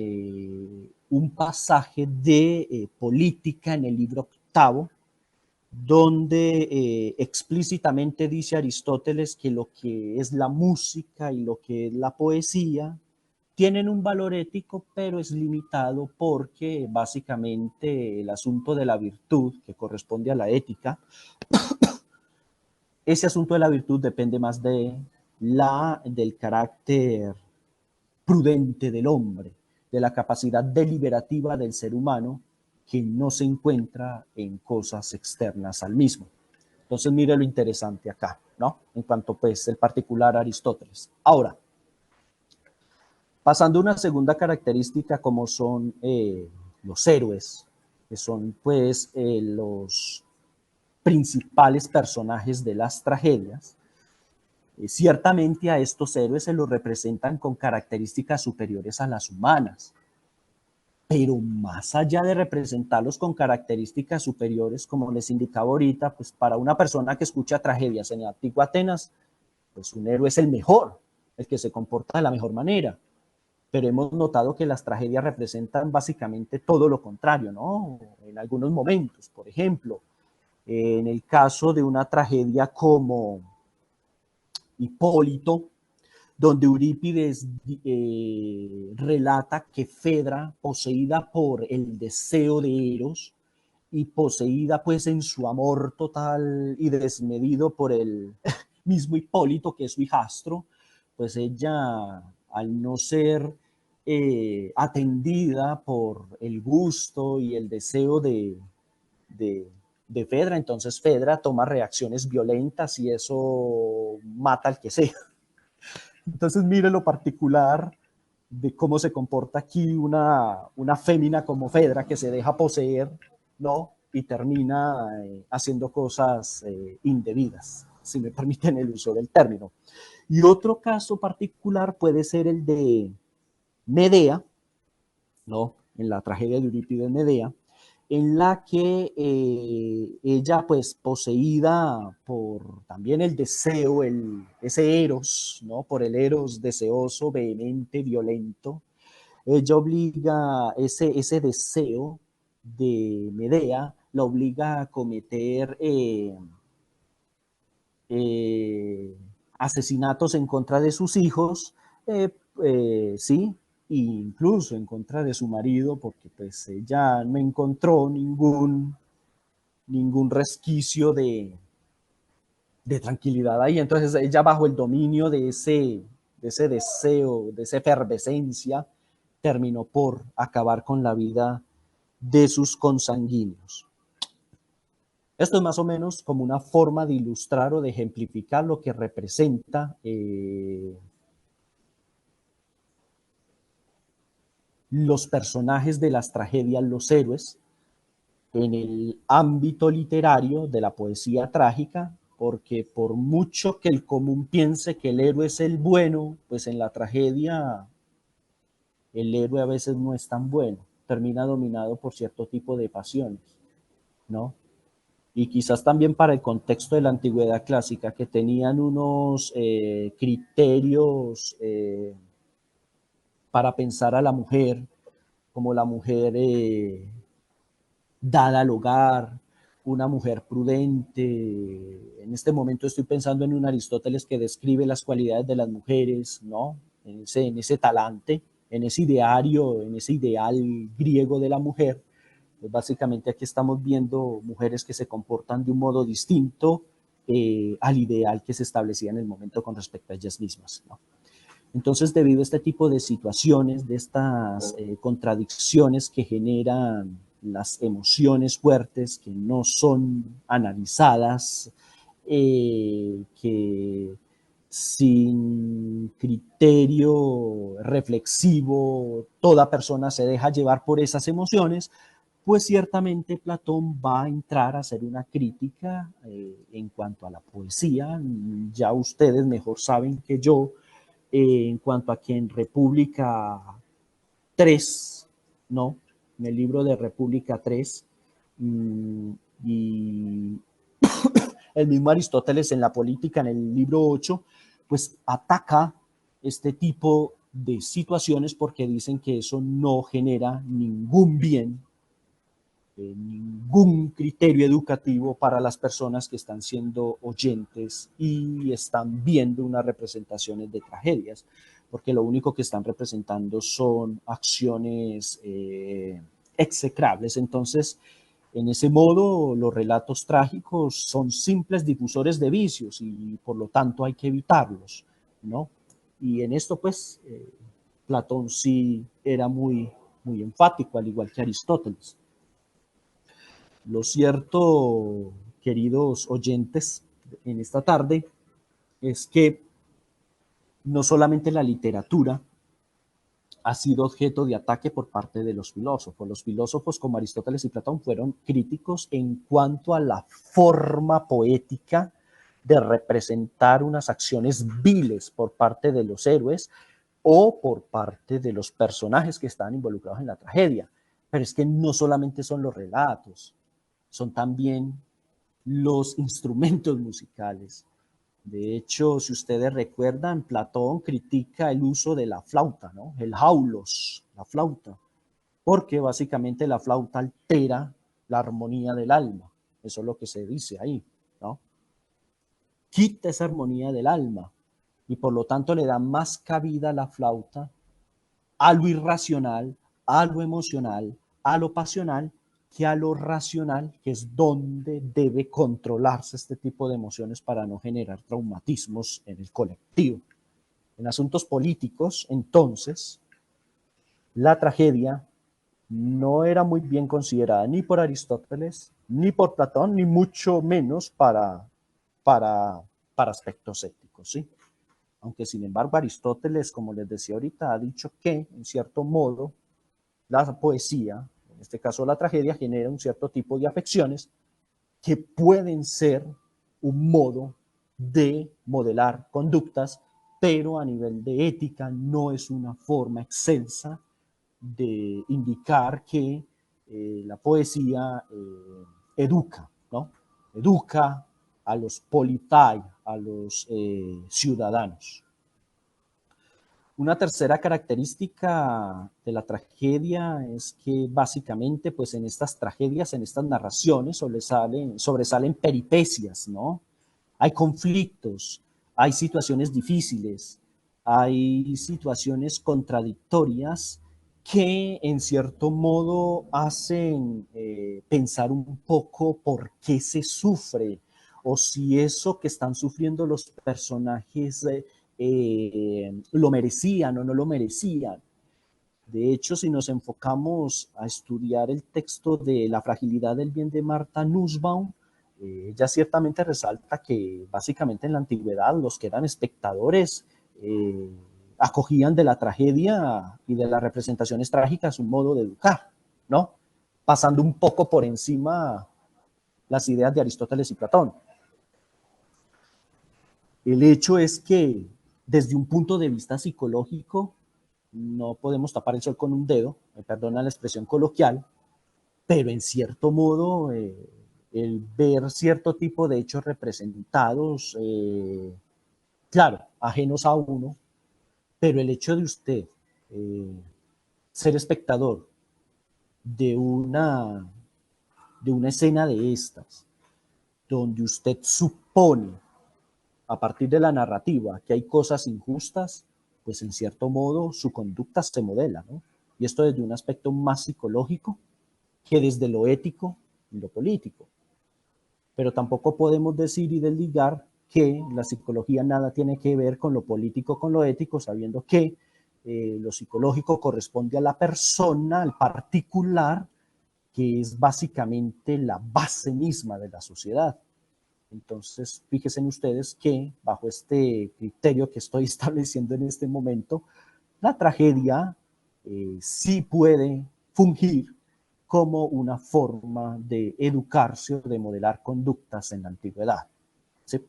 un pasaje de política en el libro octavo, donde explícitamente dice Aristóteles que lo que es la música y lo que es la poesía tienen un valor ético, pero es limitado porque básicamente el asunto de la virtud, que corresponde a la ética, ese asunto de la virtud depende más del carácter prudente del hombre, de la capacidad deliberativa del ser humano que no se encuentra en cosas externas al mismo. Entonces, mire lo interesante acá, ¿no? En cuanto, pues, el particular Aristóteles. Ahora, pasando a una segunda característica como son los héroes, que son, pues, los principales personajes de las tragedias. Ciertamente a estos héroes se los representan con características superiores a las humanas, pero más allá de representarlos con características superiores, como les indicaba ahorita, pues para una persona que escucha tragedias en la antigua Atenas, pues un héroe es el mejor, el que se comporta de la mejor manera. Pero hemos notado que las tragedias representan básicamente todo lo contrario, ¿no? En algunos momentos, por ejemplo, en el caso de una tragedia como Hipólito, donde Eurípides relata que Fedra, poseída por el deseo de Eros y poseída pues en su amor total y desmedido por el mismo Hipólito, que es su hijastro, pues ella, al no ser atendida por el gusto y el deseo de, de Fedra, entonces Fedra toma reacciones violentas y eso mata al que sea. Entonces, mire lo particular de cómo se comporta aquí una fémina como Fedra que se deja poseer, ¿no? Y termina haciendo cosas indebidas, si me permiten el uso del término. Y otro caso particular puede ser el de Medea, ¿no? En la tragedia de Eurípides Medea, en la que ella, pues, poseída por también el deseo, ese eros, ¿no? Por el eros deseoso, vehemente, violento, ella obliga, ese deseo de Medea, la obliga a cometer eh, asesinatos en contra de sus hijos, sí, e incluso en contra de su marido, porque pues ella no encontró ningún resquicio de tranquilidad ahí. Entonces ella bajo el dominio de ese deseo, de esa efervescencia, terminó por acabar con la vida de sus consanguíneos. Esto es más o menos como una forma de ilustrar o de ejemplificar lo que representa los personajes de las tragedias, los héroes, en el ámbito literario de la poesía trágica, porque por mucho que el común piense que el héroe es el bueno, pues en la tragedia el héroe a veces no es tan bueno, termina dominado por cierto tipo de pasiones, ¿no? Y quizás también para el contexto de la antigüedad clásica, que tenían unos criterios para pensar a la mujer, como la mujer dada al hogar, una mujer prudente. En este momento estoy pensando en un Aristóteles que describe las cualidades de las mujeres, ¿no? En ese talante, en ese ideario, en ese ideal griego de la mujer. Pues básicamente aquí estamos viendo mujeres que se comportan de un modo distinto al ideal que se establecía en el momento con respecto a ellas mismas, ¿no? Entonces, debido a este tipo de situaciones, de estas contradicciones que generan las emociones fuertes, que no son analizadas, que sin criterio reflexivo toda persona se deja llevar por esas emociones, pues ciertamente Platón va a entrar a hacer una crítica en cuanto a la poesía. Ya ustedes mejor saben que yo en cuanto a que en República 3, ¿no? En el libro de República 3, y el mismo Aristóteles en la política, en el libro 8, pues ataca este tipo de situaciones porque dicen que eso no genera ningún bien, ningún criterio educativo para las personas que están siendo oyentes y están viendo unas representaciones de tragedias, porque lo único que están representando son acciones execrables. Entonces, en ese modo, los relatos trágicos son simples difusores de vicios y por lo tanto hay que evitarlos, ¿no? Y en esto, pues, Platón sí era muy enfático, al igual que Aristóteles. Lo cierto, queridos oyentes, en esta tarde, es que no solamente la literatura ha sido objeto de ataque por parte de los filósofos. Los filósofos como Aristóteles y Platón fueron críticos en cuanto a la forma poética de representar unas acciones viles por parte de los héroes o por parte de los personajes que están involucrados en la tragedia. Pero es que no solamente son los relatos, son también los instrumentos musicales. De hecho, si ustedes recuerdan, Platón critica el uso de la flauta, ¿no? El jaulos, la flauta, porque básicamente la flauta altera la armonía del alma. Eso es lo que se dice ahí, ¿no? Quita esa armonía del alma y por lo tanto le da más cabida a la flauta, a lo irracional, a lo emocional, a lo pasional, que a lo racional, que es donde debe controlarse este tipo de emociones para no generar traumatismos en el colectivo. En asuntos políticos, entonces, la tragedia no era muy bien considerada ni por Aristóteles, ni por Platón, ni mucho menos para, para aspectos éticos, ¿sí? Aunque sin embargo Aristóteles, como les decía ahorita, ha dicho que, en cierto modo, la poesía, en este caso la tragedia, genera un cierto tipo de afecciones que pueden ser un modo de modelar conductas, pero a nivel de ética no es una forma excelsa de indicar que la poesía educa, ¿no? Educa a los politai, a los ciudadanos. Una tercera característica de la tragedia es que básicamente, pues en estas tragedias, en estas narraciones, sobresalen peripecias, ¿no? Hay conflictos, hay situaciones difíciles, hay situaciones contradictorias que en cierto modo hacen pensar un poco por qué se sufre o si eso que están sufriendo los personajes lo merecían o no lo merecían. De hecho, si nos enfocamos a estudiar el texto de La fragilidad del bien de Martha Nussbaum, ella ciertamente resalta que básicamente en la antigüedad los que eran espectadores acogían de la tragedia y de las representaciones trágicas un modo de educar, ¿no? Pasando un poco por encima las ideas de Aristóteles y Platón. El hecho es que desde un punto de vista psicológico no podemos tapar el sol con un dedo, me perdona la expresión coloquial, pero en cierto modo el ver cierto tipo de hechos representados, claro, ajenos a uno, pero el hecho de usted ser espectador de de una escena de estas, donde usted supone a partir de la narrativa que hay cosas injustas, pues en cierto modo su conducta se modela, ¿no? Y esto desde un aspecto más psicológico que desde lo ético y lo político. Pero tampoco podemos decir y desligar que la psicología nada tiene que ver con lo político, con lo ético, sabiendo que lo psicológico corresponde a la persona, al particular, que es básicamente la base misma de la sociedad. Entonces, fíjense ustedes que bajo este criterio que estoy estableciendo en este momento, la tragedia sí puede fungir como una forma de educarse o de modelar conductas en la antigüedad. ¿Sí?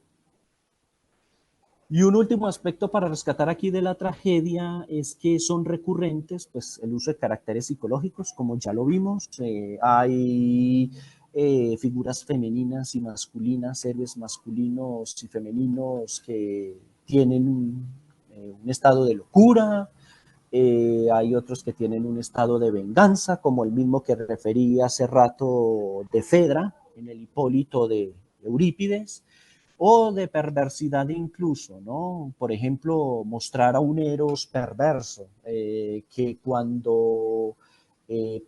Y un último aspecto para rescatar aquí de la tragedia es que son recurrentes pues, el uso de caracteres psicológicos, como ya lo vimos. Hay figuras femeninas y masculinas, héroes masculinos y femeninos que tienen un estado de locura, Hay otros que tienen un estado de venganza, como el mismo que referí hace rato de Fedra, en el Hipólito de Eurípides, o de perversidad incluso, ¿no? Por ejemplo, mostrar a un Eros perverso, que cuando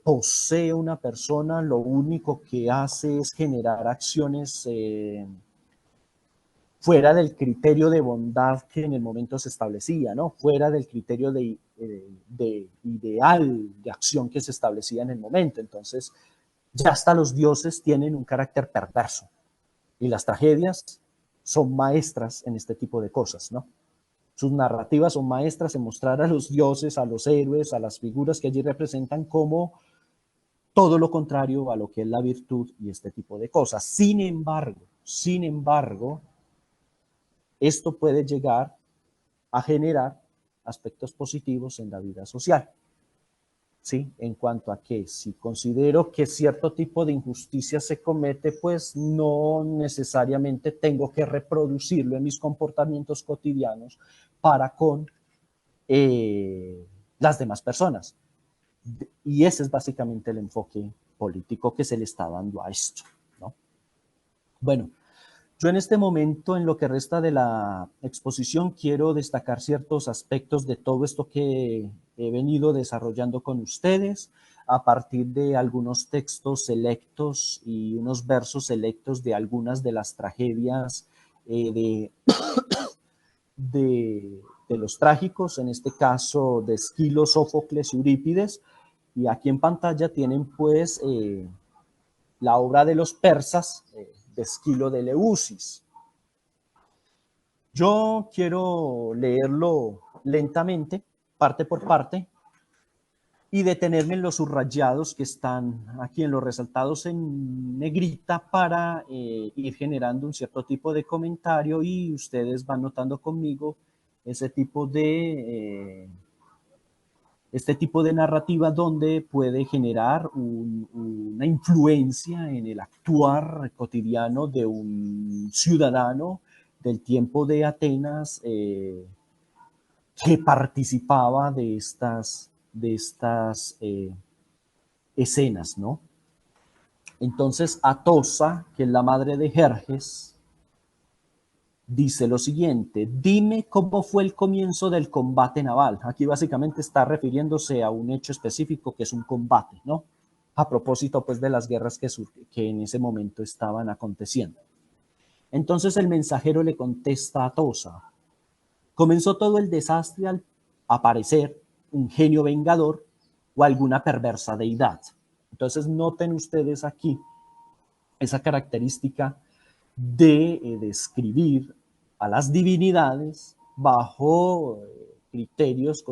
posee una persona, lo único que hace es generar acciones fuera del criterio de bondad que en el momento se establecía, ¿no? Fuera del criterio de ideal de acción que se establecía en el momento. Entonces, ya hasta los dioses tienen un carácter perverso y las tragedias son maestras en este tipo de cosas, ¿no? Sus narrativas son maestras en mostrar a los dioses, a los héroes, a las figuras que allí representan como todo lo contrario a lo que es la virtud y este tipo de cosas. Sin embargo, esto puede llegar a generar aspectos positivos en la vida social. ¿Sí? En cuanto a que si considero que cierto tipo de injusticia se comete, pues no necesariamente tengo que reproducirlo en mis comportamientos cotidianos para con las demás personas. Y ese es básicamente el enfoque político que se le está dando a esto, ¿no? Bueno, yo en este momento, en lo que resta de la exposición, quiero destacar ciertos aspectos de todo esto que he venido desarrollando con ustedes a partir de algunos textos selectos y unos versos selectos de algunas de las tragedias de los trágicos, en este caso de Esquilo, Sófocles y Eurípides. Y aquí en pantalla tienen pues la obra de los persas de Esquilo de Eleusis. Yo quiero leerlo lentamente, parte por parte, y detenerme en los subrayados que están aquí, en los resaltados en negrita, para ir generando un cierto tipo de comentario y ustedes van notando conmigo ese tipo de este tipo de narrativa donde puede generar una influencia en el actuar cotidiano de un ciudadano del tiempo de Atenas que participaba de estas escenas, ¿no? Entonces Atosa, que es la madre de Jerjes, dice lo siguiente: dime cómo fue el comienzo del combate naval. Aquí básicamente está refiriéndose a un hecho específico que es un combate, ¿no? A propósito pues de las guerras que en ese momento estaban aconteciendo. Entonces el mensajero le contesta a Tosa: comenzó todo el desastre al aparecer un genio vengador o alguna perversa deidad. Entonces noten ustedes aquí esa característica de describir a las divinidades bajo criterios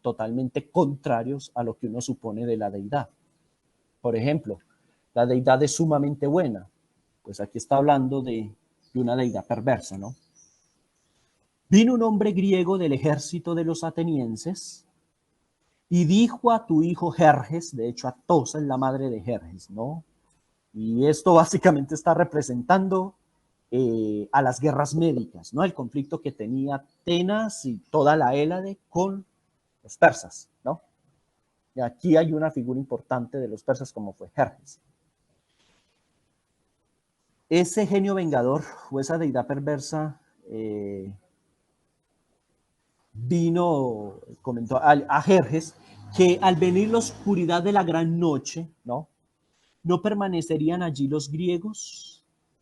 totalmente contrarios a lo que uno supone de la deidad. Por ejemplo, la deidad es sumamente buena, pues aquí está hablando de una deidad perversa, ¿no? Vino un hombre griego del ejército de los atenienses y dijo a tu hijo Jerjes, de hecho Atosa es la madre de Jerjes, ¿no? Y esto básicamente está representando a las guerras médicas, ¿no? El conflicto que tenía Atenas y toda la Hélade con los persas, ¿no? Y aquí hay una figura importante de los persas como fue Jerjes. Ese genio vengador o esa deidad perversa comentó a Jerjes que al venir la oscuridad de la gran noche, ¿no? No permanecerían allí los griegos,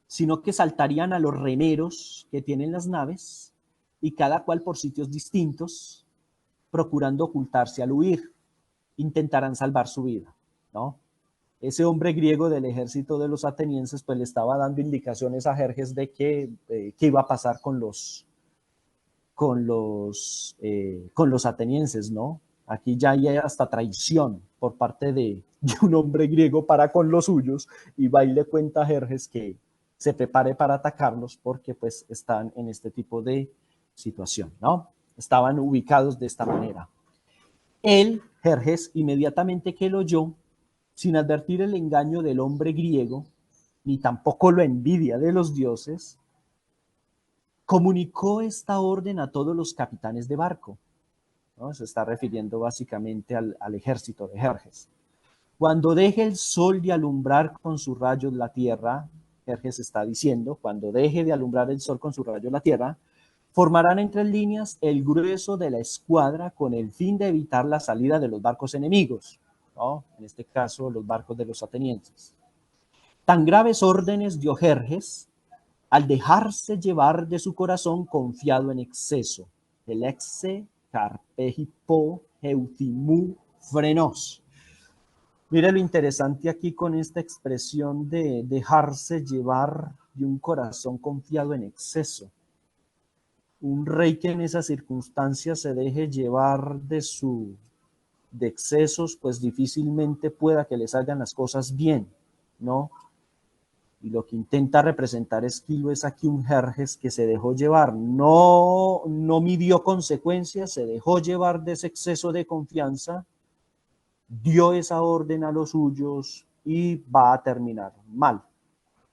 sino que saltarían a los remeros que tienen las naves y cada cual por sitios distintos, procurando ocultarse al huir. Intentarán salvar su vida, ¿no? Ese hombre griego del ejército de los atenienses pues le estaba dando indicaciones a Jerjes de qué iba a pasar con los atenienses, ¿no? Aquí ya hay hasta traición por parte de un hombre griego para con los suyos, y va y le cuenta a Jerjes que se prepare para atacarlos porque pues están en este tipo de situación, ¿no? Estaban ubicados de esta manera. Él, Jerjes, inmediatamente que lo oyó, sin advertir el engaño del hombre griego, ni tampoco la envidia de los dioses, comunicó esta orden a todos los capitanes de barco. ¿no? Se está refiriendo básicamente al ejército de Jerjes. Cuando deje el sol de alumbrar con sus rayos la tierra, Jerjes está diciendo, cuando deje de alumbrar el sol con sus rayos la tierra, formarán en 3 líneas el grueso de la escuadra con el fin de evitar la salida de los barcos enemigos, ¿no? En este caso, los barcos de los atenienses. Tan graves órdenes dio Jerjes al dejarse llevar de su corazón confiado en exceso. El exe carpegipo eutimu frenos. Mira lo interesante aquí con esta expresión de dejarse llevar de un corazón confiado en exceso. Un rey que en esas circunstancias se deje llevar de excesos, pues difícilmente pueda que le salgan las cosas bien, ¿no? Y lo que intenta representar Esquilo es aquí un Jerjes que se dejó llevar, no midió consecuencias, se dejó llevar de ese exceso de confianza, dio esa orden a los suyos y va a terminar mal.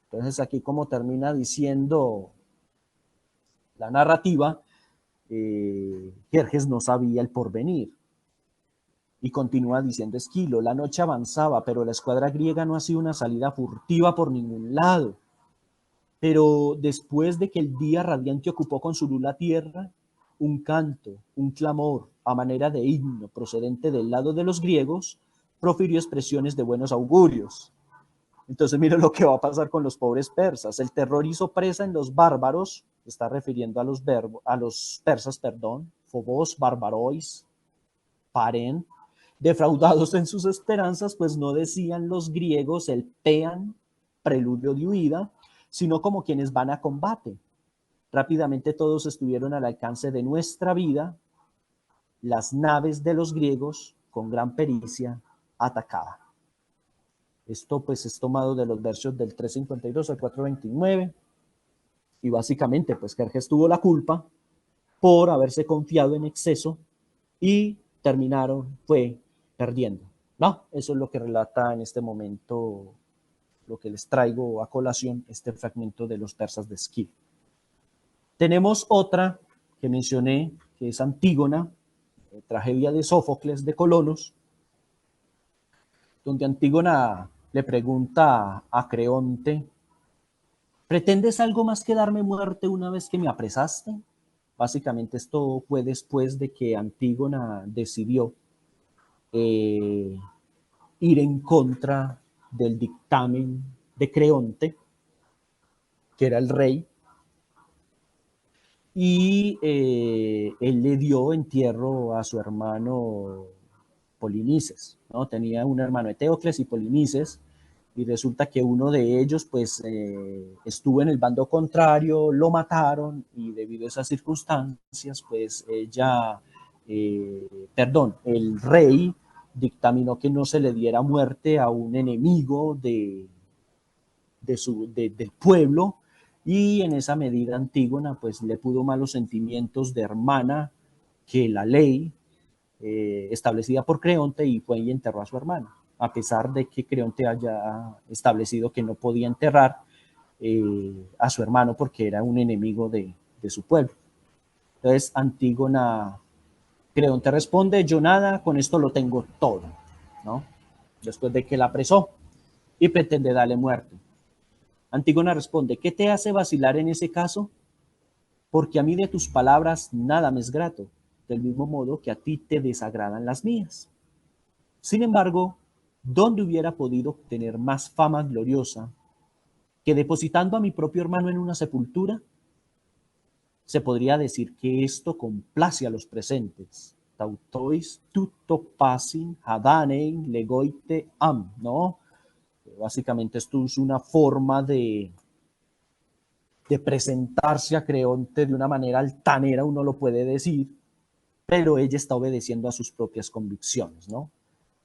Entonces aquí como termina diciendo la narrativa, Jerjes no sabía el porvenir. Y continúa diciendo Esquilo, la noche avanzaba, pero la escuadra griega no hacía una salida furtiva por ningún lado. Pero después de que el día radiante ocupó con su luz la tierra, un canto, un clamor, a manera de himno procedente del lado de los griegos, profirió expresiones de buenos augurios. Entonces mira lo que va a pasar con los pobres persas. El terror hizo presa en los bárbaros, está refiriendo a los persas, phobos, barbarois, paren, defraudados en sus esperanzas, pues no decían los griegos el pean, preludio de huida, sino como quienes van a combate. Rápidamente todos estuvieron al alcance de nuestra vida. Las naves de los griegos, con gran pericia, atacaban. Esto pues es tomado de los versos del 352 al 429. Y básicamente pues Jerjes tuvo la culpa por haberse confiado en exceso y terminaron, perdiendo. No, eso es lo que relata en este momento, lo que les traigo a colación, este fragmento de los persas de Esquilo. Tenemos otra que mencioné, que es Antígona, tragedia de Sófocles de Colonos, donde Antígona le pregunta a Creonte, ¿pretendes algo más que darme muerte una vez que me apresaste? Básicamente esto fue después de que Antígona decidió ir en contra del dictamen de Creonte, que era el rey, y él le dio entierro a su hermano Polinices, ¿no? Tenía un hermano Eteocles y Polinices, y resulta que uno de ellos pues estuvo en el bando contrario, lo mataron, y debido a esas circunstancias pues el rey dictaminó que no se le diera muerte a un enemigo del pueblo, y en esa medida Antígona pues le pudo más los sentimientos de hermana que la ley establecida por Creonte, y fue y enterró a su hermana, a pesar de que Creonte haya establecido que no podía enterrar a su hermano porque era un enemigo de su pueblo. Entonces Antígona, Creonte responde, yo nada, con esto lo tengo todo, ¿no? Después de que la apresó y pretende darle muerte. Antígona responde, ¿qué te hace vacilar en ese caso? Porque a mí de tus palabras nada me es grato, del mismo modo que a ti te desagradan las mías. Sin embargo, ¿dónde hubiera podido obtener más fama gloriosa que depositando a mi propio hermano en una sepultura? Se podría decir que esto complace a los presentes. Tautois tutto passin hadanein legoite am, ¿no? Básicamente esto es una forma de presentarse a Creonte de una manera altanera, uno lo puede decir, pero ella está obedeciendo a sus propias convicciones, ¿no?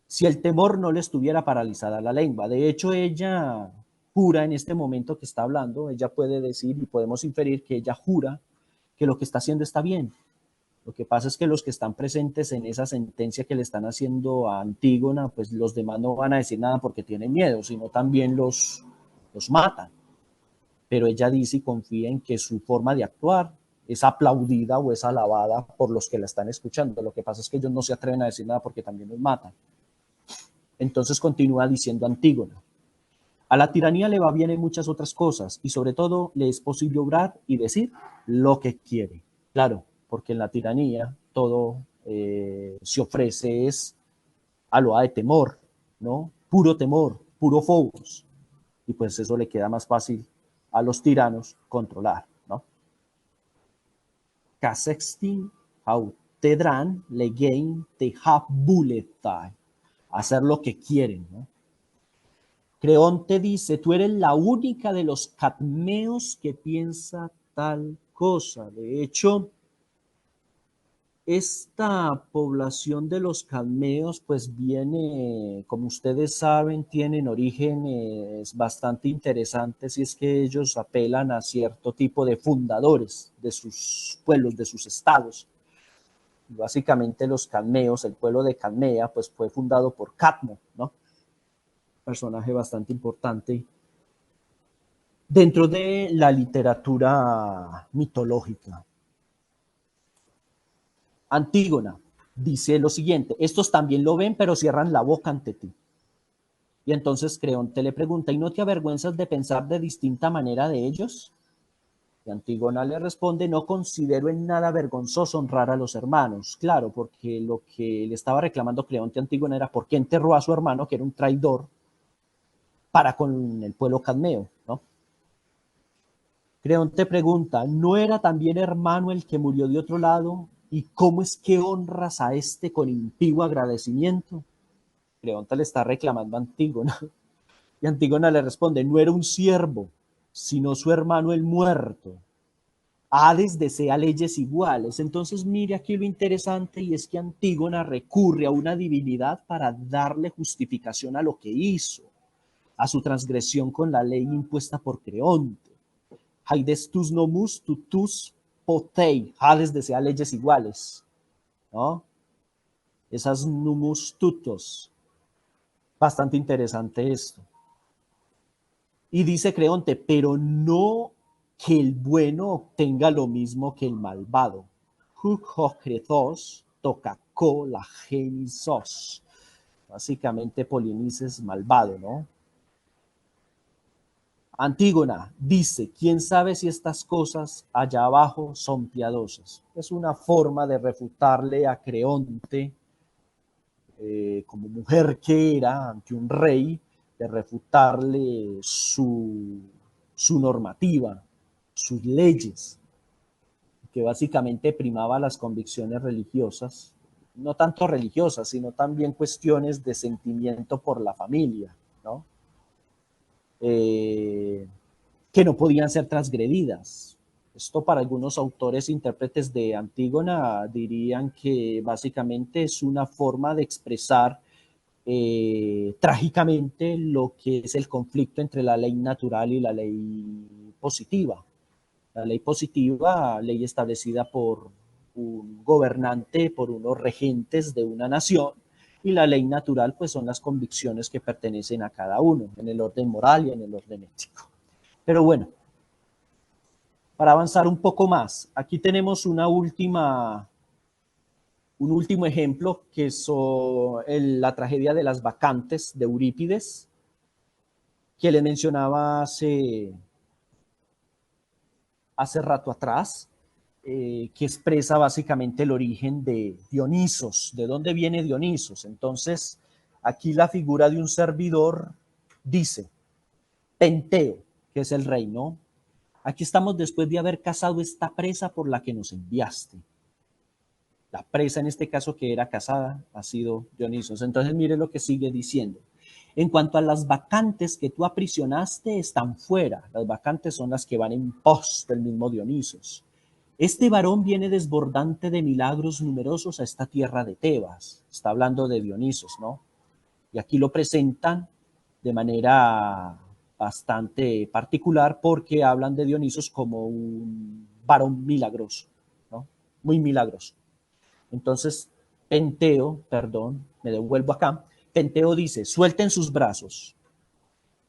Si el temor no le estuviera paralizada la lengua. De hecho, ella jura en este momento que está hablando, ella puede decir y podemos inferir que ella jura que lo que está haciendo está bien. Lo que pasa es que los que están presentes en esa sentencia que le están haciendo a Antígona, pues los demás no van a decir nada porque tienen miedo, sino también los matan. Pero ella dice y confía en que su forma de actuar es aplaudida o es alabada por los que la están escuchando. Lo que pasa es que ellos no se atreven a decir nada porque también los matan. Entonces continúa diciendo Antígona: a la tiranía le va bien en muchas otras cosas y sobre todo le es posible obrar y decir lo que quiere. Claro, porque en la tiranía todo se ofrece es a lo de temor, ¿no? Puro temor, puro phobos. Y pues eso le queda más fácil a los tiranos controlar, ¿no? Kasextin hautedran legein te habuletai. Hacer lo que quieren, ¿no? Creonte dice: tú eres la única de los cadmeos que piensa tal cosa. De hecho, esta población de los cadmeos, pues viene, como ustedes saben, tienen orígenes bastante interesantes, y es que ellos apelan a cierto tipo de fundadores de sus pueblos, de sus estados. Y básicamente los cadmeos, el pueblo de Cadmea, pues fue fundado por Cadmo, ¿no? Personaje bastante importante dentro de la literatura mitológica. Antígona dice lo siguiente: estos también lo ven, pero cierran la boca ante ti. Y entonces Creonte le pregunta: ¿y no te avergüenzas de pensar de distinta manera de ellos? Y Antígona le responde: no considero en nada vergonzoso honrar a los hermanos. Claro, porque lo que le estaba reclamando Creonte a Antígona era por qué enterró a su hermano, que era un traidor, para con el pueblo cadmeo, ¿no? Creonte pregunta: ¿no era también hermano el que murió de otro lado? ¿Y cómo es que honras a este con impío agradecimiento? Creonte le está reclamando a Antígona. Y Antígona le responde: no era un siervo, sino su hermano el muerto. Hades desea leyes iguales. Entonces mire aquí lo interesante, y es que Antígona recurre a una divinidad para darle justificación a lo que hizo, a su transgresión con la ley impuesta por Creonte. Hades tus nomus tutus potei. Hades desea leyes iguales, ¿no? Esas numus tutos. Bastante interesante esto. Y dice Creonte: pero no que el bueno obtenga lo mismo que el malvado. Hukokretos tokako la genisos. Básicamente Polinices malvado, ¿no? Antígona dice: ¿quién sabe si estas cosas allá abajo son piadosas? Es una forma de refutarle a Creonte, como mujer que era ante un rey, de refutarle su normativa, sus leyes, que básicamente primaba las convicciones religiosas, no tanto religiosas, sino también cuestiones de sentimiento por la familia, ¿no? Que no podían ser transgredidas. Esto, para algunos autores e intérpretes de Antígona, dirían que básicamente es una forma de expresar trágicamente lo que es el conflicto entre la ley natural y la ley positiva. La ley positiva, ley establecida por un gobernante, por unos regentes de una nación, y la ley natural, pues son las convicciones que pertenecen a cada uno, en el orden moral y en el orden ético. Pero bueno, para avanzar un poco más, aquí tenemos un último ejemplo, que es la tragedia de las bacantes de Eurípides, que le mencionaba hace rato atrás, que expresa básicamente el origen de Dionisos. ¿De dónde viene Dionisos? Entonces, aquí la figura de un servidor dice: Penteo, que es el rey, ¿no? Aquí estamos después de haber cazado esta presa por la que nos enviaste. La presa, en este caso, que era cazada, ha sido Dionisos. Entonces, mire lo que sigue diciendo: en cuanto a las bacantes que tú aprisionaste, están fuera. Las bacantes son las que van en pos del mismo Dionisos. Este varón viene desbordante de milagros numerosos a esta tierra de Tebas. Está hablando de Dionisos, ¿no? Y aquí lo presentan de manera bastante particular, porque hablan de Dionisos como un varón milagroso, ¿no? Muy milagroso. Entonces, me devuelvo acá. Penteo dice: suelten sus brazos,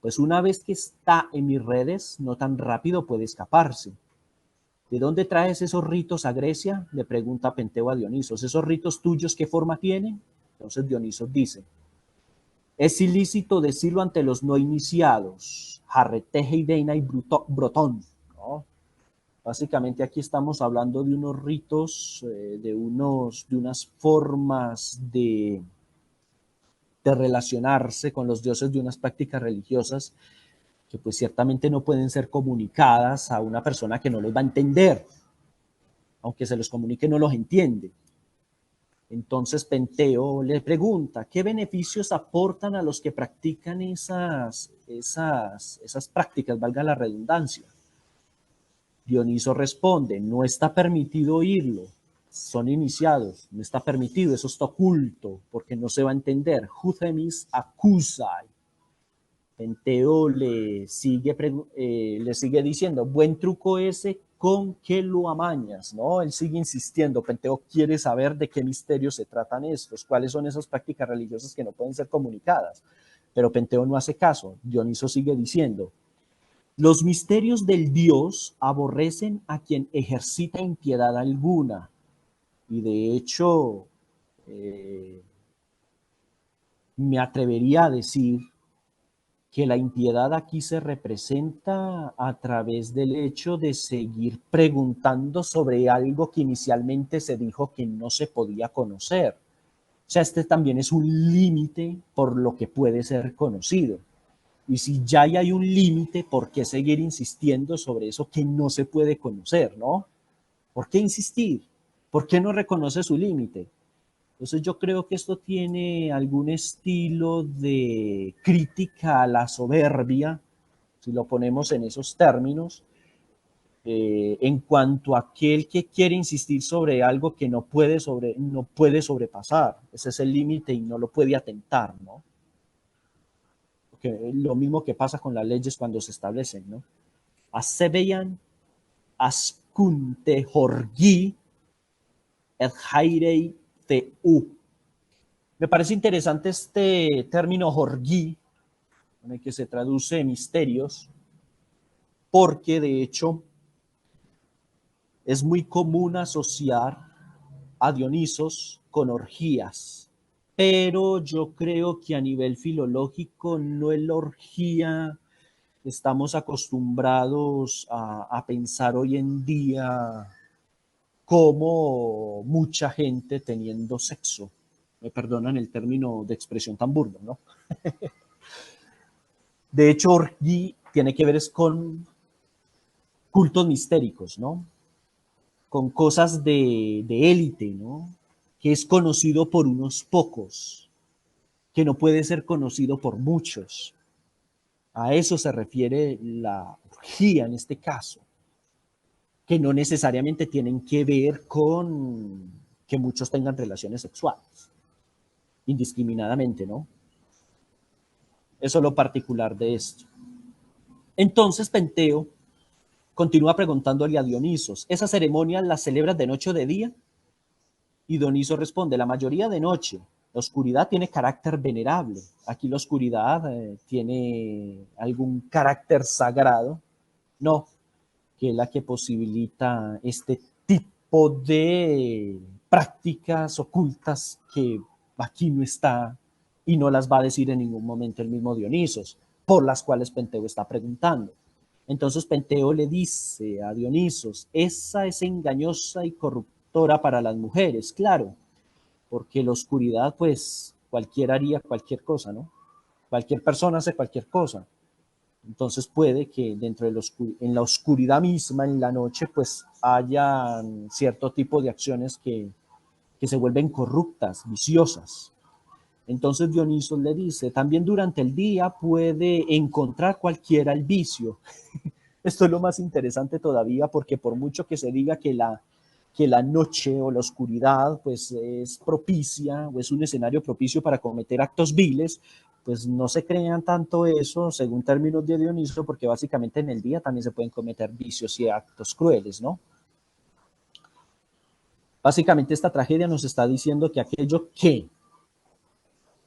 pues una vez que está en mis redes, no tan rápido puede escaparse. ¿De dónde traes esos ritos a Grecia? Le pregunta Penteo a Dionisos. ¿Esos ritos tuyos qué forma tienen? Entonces Dionisos dice, es ilícito decirlo ante los no iniciados, Jarreteje y Deina y Brotón, ¿no? Básicamente aquí estamos hablando de unos ritos, de unas formas de relacionarse con los dioses, de unas prácticas religiosas que pues ciertamente no pueden ser comunicadas a una persona que no los va a entender, aunque se los comunique no los entiende. Entonces Penteo le pregunta, ¿qué beneficios aportan a los que practican esas prácticas, valga la redundancia? Dioniso responde, no está permitido oírlo, son iniciados, no está permitido, eso está oculto, porque no se va a entender. Juthemis acusai. Penteo le sigue diciendo, buen truco ese, ¿con qué lo amañas? ¿No? Él sigue insistiendo, Penteo quiere saber de qué misterios se tratan estos, cuáles son esas prácticas religiosas que no pueden ser comunicadas. Pero Penteo no hace caso, Dioniso sigue diciendo, los misterios del Dios aborrecen a quien ejercita impiedad alguna. Y de hecho, me atrevería a decir que la impiedad aquí se representa a través del hecho de seguir preguntando sobre algo que inicialmente se dijo que no se podía conocer. O sea, este también es un límite por lo que puede ser conocido. Y si ya hay un límite, ¿por qué seguir insistiendo sobre eso que no se puede conocer, no? ¿Por qué insistir? ¿Por qué no reconoce su límite? Entonces yo creo que esto tiene algún estilo de crítica a la soberbia, si lo ponemos en esos términos, en cuanto a aquel que quiere insistir sobre algo que no puede sobrepasar. Ese es el límite y no lo puede atentar, ¿no? Porque lo mismo que pasa con las leyes cuando se establecen, ¿no? Asebeyan askunte horgi et hairei teu. Me parece interesante este término horgi, en el que se traduce misterios, porque de hecho es muy común asociar a Dionisos con orgías, pero yo creo que a nivel filológico no es la orgía que estamos acostumbrados a pensar hoy en día como mucha gente teniendo sexo. Me perdonan el término de expresión tan burdo, ¿no? De hecho, orgí tiene que ver con cultos mistéricos, ¿no? Con cosas de élite, ¿no? Que es conocido por unos pocos, que no puede ser conocido por muchos. A eso se refiere la orgía en este caso, que no necesariamente tienen que ver con que muchos tengan relaciones sexuales, indiscriminadamente, ¿no? Eso es lo particular de esto. Entonces Penteo continúa preguntándole a Dionisos, ¿esas ceremonias las celebras de noche o de día? Y Dioniso responde, la mayoría de noche. La oscuridad tiene carácter venerable. Aquí la oscuridad tiene algún carácter sagrado. No, que es la que posibilita este tipo de prácticas ocultas que aquí no está y no las va a decir en ningún momento el mismo Dionisos, por las cuales Penteo está preguntando. Entonces Penteo le dice a Dionisos, esa es engañosa y corruptora para las mujeres, claro, porque la oscuridad, pues cualquiera haría cualquier cosa, ¿no? Cualquier persona hace cualquier cosa. Entonces puede que dentro de en la oscuridad misma, en la noche, pues haya cierto tipo de acciones que se vuelven corruptas, viciosas. Entonces Dionisos le dice, también durante el día puede encontrar cualquiera el vicio. Esto es lo más interesante todavía porque por mucho que se diga que la noche o la oscuridad pues es propicia o es un escenario propicio para cometer actos viles, pues no se crean tanto eso según términos de Dioniso, porque básicamente en el día también se pueden cometer vicios y actos crueles, ¿no? Básicamente esta tragedia nos está diciendo que aquello que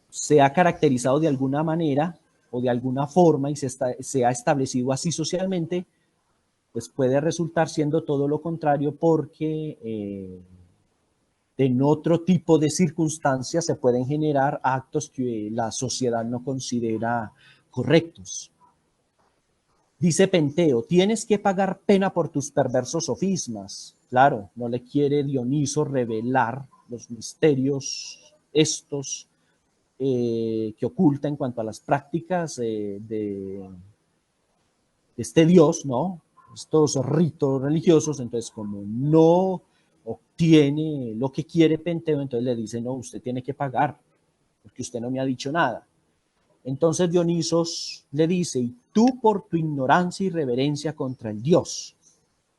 se ha caracterizado de alguna manera o de alguna forma y se ha establecido así socialmente, pues puede resultar siendo todo lo contrario porque en otro tipo de circunstancias se pueden generar actos que la sociedad no considera correctos. Dice Penteo, tienes que pagar pena por tus perversos sofismas. Claro, no le quiere Dioniso revelar los misterios estos que oculta en cuanto a las prácticas este Dios, ¿no? Estos ritos religiosos, entonces como no obtiene lo que quiere Penteo, entonces le dice, no, usted tiene que pagar, porque usted no me ha dicho nada. Entonces Dionisos le dice, y tú por tu ignorancia y reverencia contra el Dios,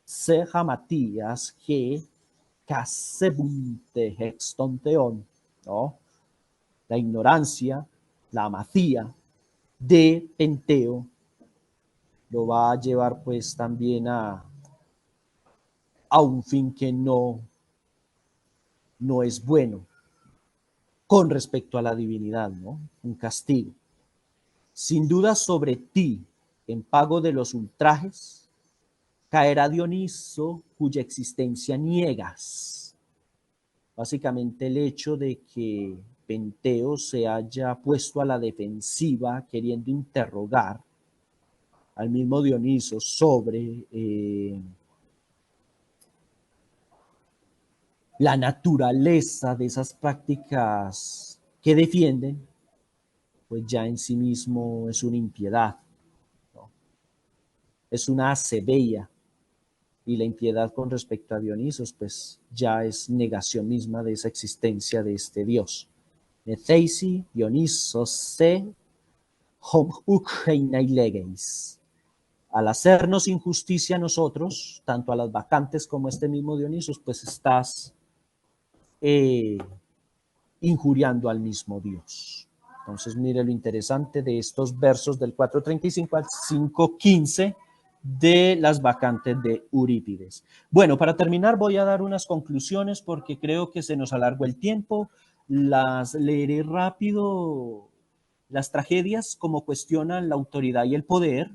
se jamatías que casebunte hextonteon, ¿no? La ignorancia, la amatía de Penteo lo va a llevar pues también a un fin que no es bueno con respecto a la divinidad, ¿no? Un castigo. Sin duda sobre ti, en pago de los ultrajes, caerá Dioniso cuya existencia niegas. Básicamente el hecho de que Penteo se haya puesto a la defensiva queriendo interrogar al mismo Dioniso sobre la naturaleza de esas prácticas que defienden, pues ya en sí mismo es una impiedad, ¿no? Es una acebeia, y la impiedad con respecto a Dionisos, pues ya es negación misma de esa existencia de este Dios. Netheisi Dionisos se hom legeis. Al hacernos injusticia a nosotros, tanto a las vacantes como a este mismo Dionisos, pues estás eh, injuriando al mismo Dios. Entonces, mire lo interesante de estos versos del 4:35 al 5:15 de las vacantes de Eurípides. Bueno, para terminar voy a dar unas conclusiones porque creo que se nos alargó el tiempo. Las leeré rápido. Las tragedias, como cuestionan la autoridad y el poder,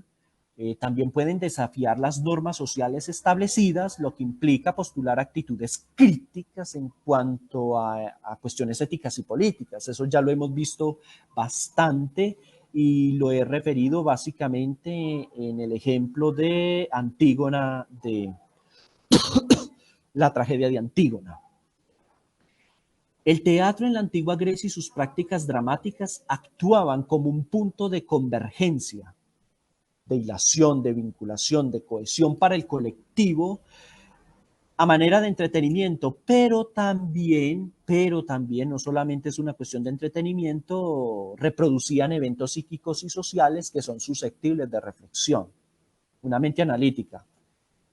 también pueden desafiar las normas sociales establecidas, lo que implica postular actitudes críticas en cuanto a cuestiones éticas y políticas. Eso ya lo hemos visto bastante y lo he referido básicamente en el ejemplo de Antígona, de la tragedia de Antígona. El teatro en la antigua Grecia y sus prácticas dramáticas actuaban como un punto de convergencia, de hilación, de vinculación, de cohesión para el colectivo a manera de entretenimiento, pero también no solamente es una cuestión de entretenimiento, reproducían eventos psíquicos y sociales que son susceptibles de reflexión. Una mente analítica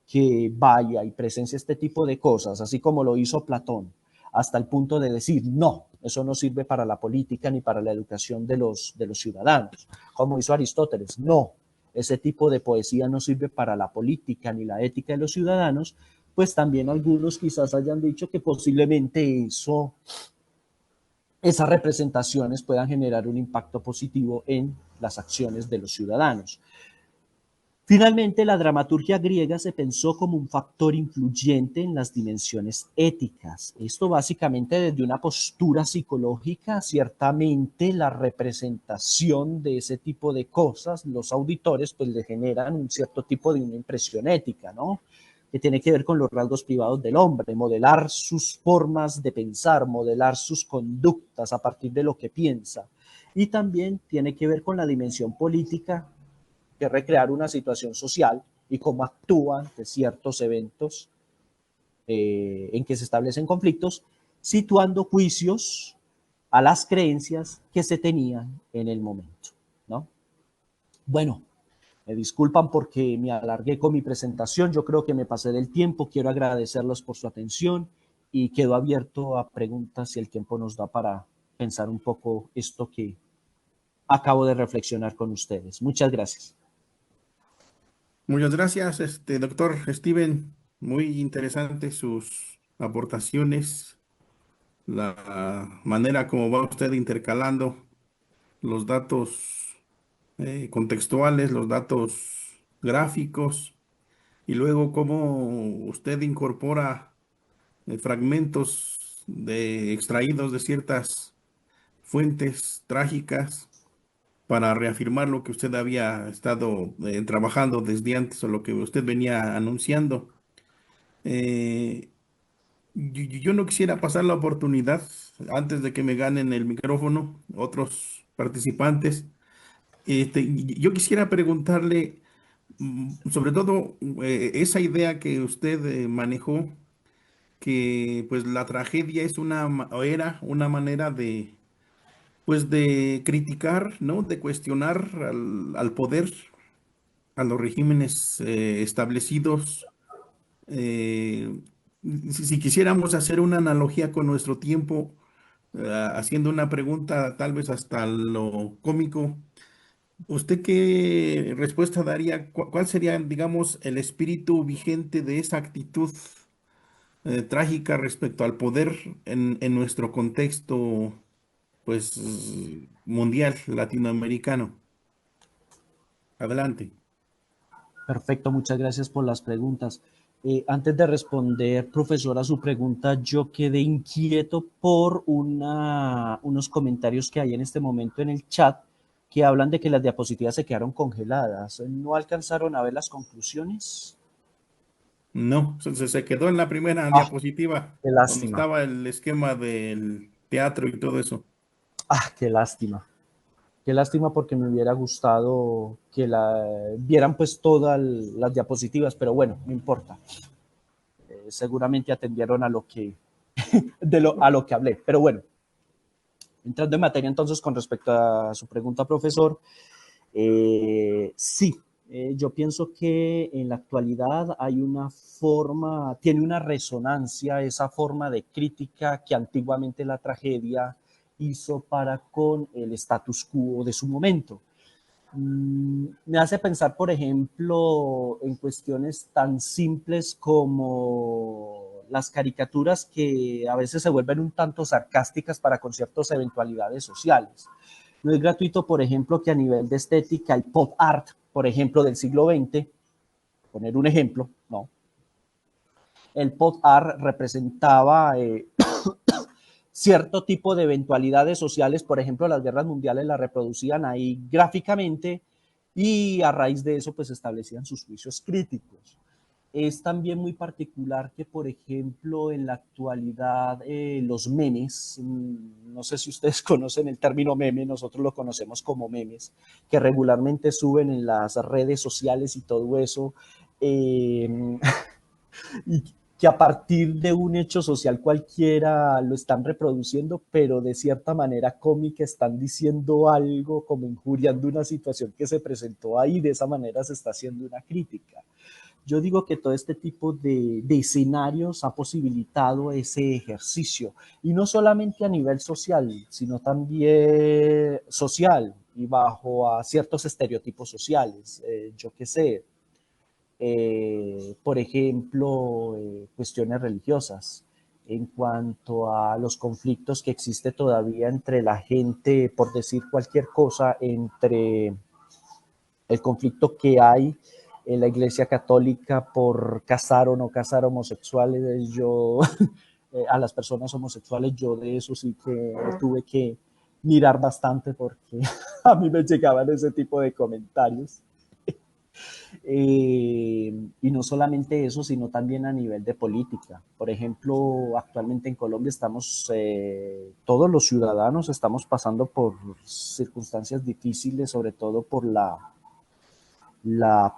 que vaya y presencia este tipo de cosas, así como lo hizo Platón, hasta el punto de decir, no, eso no sirve para la política ni para la educación de los ciudadanos, como hizo Aristóteles, no, ese tipo de poesía no sirve para la política ni la ética de los ciudadanos, pues también algunos quizás hayan dicho que posiblemente esas representaciones puedan generar un impacto positivo en las acciones de los ciudadanos. Finalmente, la dramaturgia griega se pensó como un factor influyente en las dimensiones éticas. Esto básicamente desde una postura psicológica, ciertamente la representación de ese tipo de cosas, los auditores pues le generan un cierto tipo de una impresión ética, ¿no? Que tiene que ver con los rasgos privados del hombre, modelar sus formas de pensar, modelar sus conductas a partir de lo que piensa. Y también tiene que ver con la dimensión política, que recrear una situación social y cómo actúa ante ciertos eventos en que se establecen conflictos, situando juicios a las creencias que se tenían en el momento, ¿no? Bueno, me disculpan porque me alargué con mi presentación, yo creo que me pasé del tiempo, quiero agradecerlos por su atención y quedo abierto a preguntas si el tiempo nos da para pensar un poco esto que acabo de reflexionar con ustedes. Muchas gracias. Muchas gracias, doctor Steven. Muy interesantes sus aportaciones, la manera como va usted intercalando los datos contextuales, los datos gráficos y luego cómo usted incorpora fragmentos extraídos de ciertas fuentes trágicas para reafirmar lo que usted había estado trabajando desde antes o lo que usted venía anunciando. Eh, yo no quisiera pasar la oportunidad antes de que me ganen el micrófono otros participantes. Yo quisiera preguntarle, sobre todo, esa idea que usted manejó, que pues la tragedia es o era una manera de, pues de criticar, ¿no? De cuestionar al poder, a los regímenes establecidos. Eh, si quisiéramos hacer una analogía con nuestro tiempo, haciendo una pregunta tal vez hasta lo cómico, ¿usted qué respuesta daría? ¿Cuál sería, digamos, el espíritu vigente de esa actitud trágica respecto al poder en nuestro contexto, pues, mundial, latinoamericano? Adelante. Perfecto, muchas gracias por las preguntas. Antes de responder, profesor, a su pregunta, yo quedé inquieto por unos comentarios que hay en este momento en el chat que hablan de que las diapositivas se quedaron congeladas. ¿No alcanzaron a ver las conclusiones? No, se quedó en la primera Ah, diapositiva, qué donde lástima. estaba el esquema del teatro y todo eso. Ah, qué lástima. Qué lástima porque me hubiera gustado que vieran pues todas las diapositivas, pero bueno, no importa. Seguramente atendieron a lo que, a lo que hablé. Pero bueno, entrando en materia entonces con respecto a su pregunta, profesor, sí, yo pienso que en la actualidad hay una forma, tiene una resonancia esa forma de crítica que antiguamente la tragedia hizo para con el status quo de su momento. Me hace pensar, por ejemplo, en cuestiones tan simples como las caricaturas que a veces se vuelven un tanto sarcásticas para con ciertas eventualidades sociales. No es gratuito, por ejemplo, que a nivel de estética el pop art, por ejemplo, del siglo XX, poner un ejemplo, no, el pop art representaba cierto tipo de eventualidades sociales, por ejemplo, las guerras mundiales las reproducían ahí gráficamente y a raíz de eso pues establecían sus juicios críticos. Es también muy particular que, por ejemplo, en la actualidad los memes, no sé si ustedes conocen el término meme, nosotros lo conocemos como memes, que regularmente suben en las redes sociales y todo eso, eh, y que a partir de un hecho social cualquiera lo están reproduciendo, pero de cierta manera cómica están diciendo algo como injuriando una situación que se presentó ahí, de esa manera se está haciendo una crítica. Yo digo que todo este tipo de escenarios ha posibilitado ese ejercicio, y no solamente a nivel social, sino también social y bajo a ciertos estereotipos sociales. Yo qué sé, por ejemplo, cuestiones religiosas, en cuanto a los conflictos que existe todavía entre la gente, por decir cualquier cosa, entre el conflicto que hay en la Iglesia Católica por casar o no casar homosexuales. Yo, a las personas homosexuales, yo de eso sí que tuve que mirar bastante porque a mí me llegaban ese tipo de comentarios. Y no solamente eso, sino también a nivel de política. Por ejemplo, actualmente en Colombia estamos, todos los ciudadanos estamos pasando por circunstancias difíciles, sobre todo por la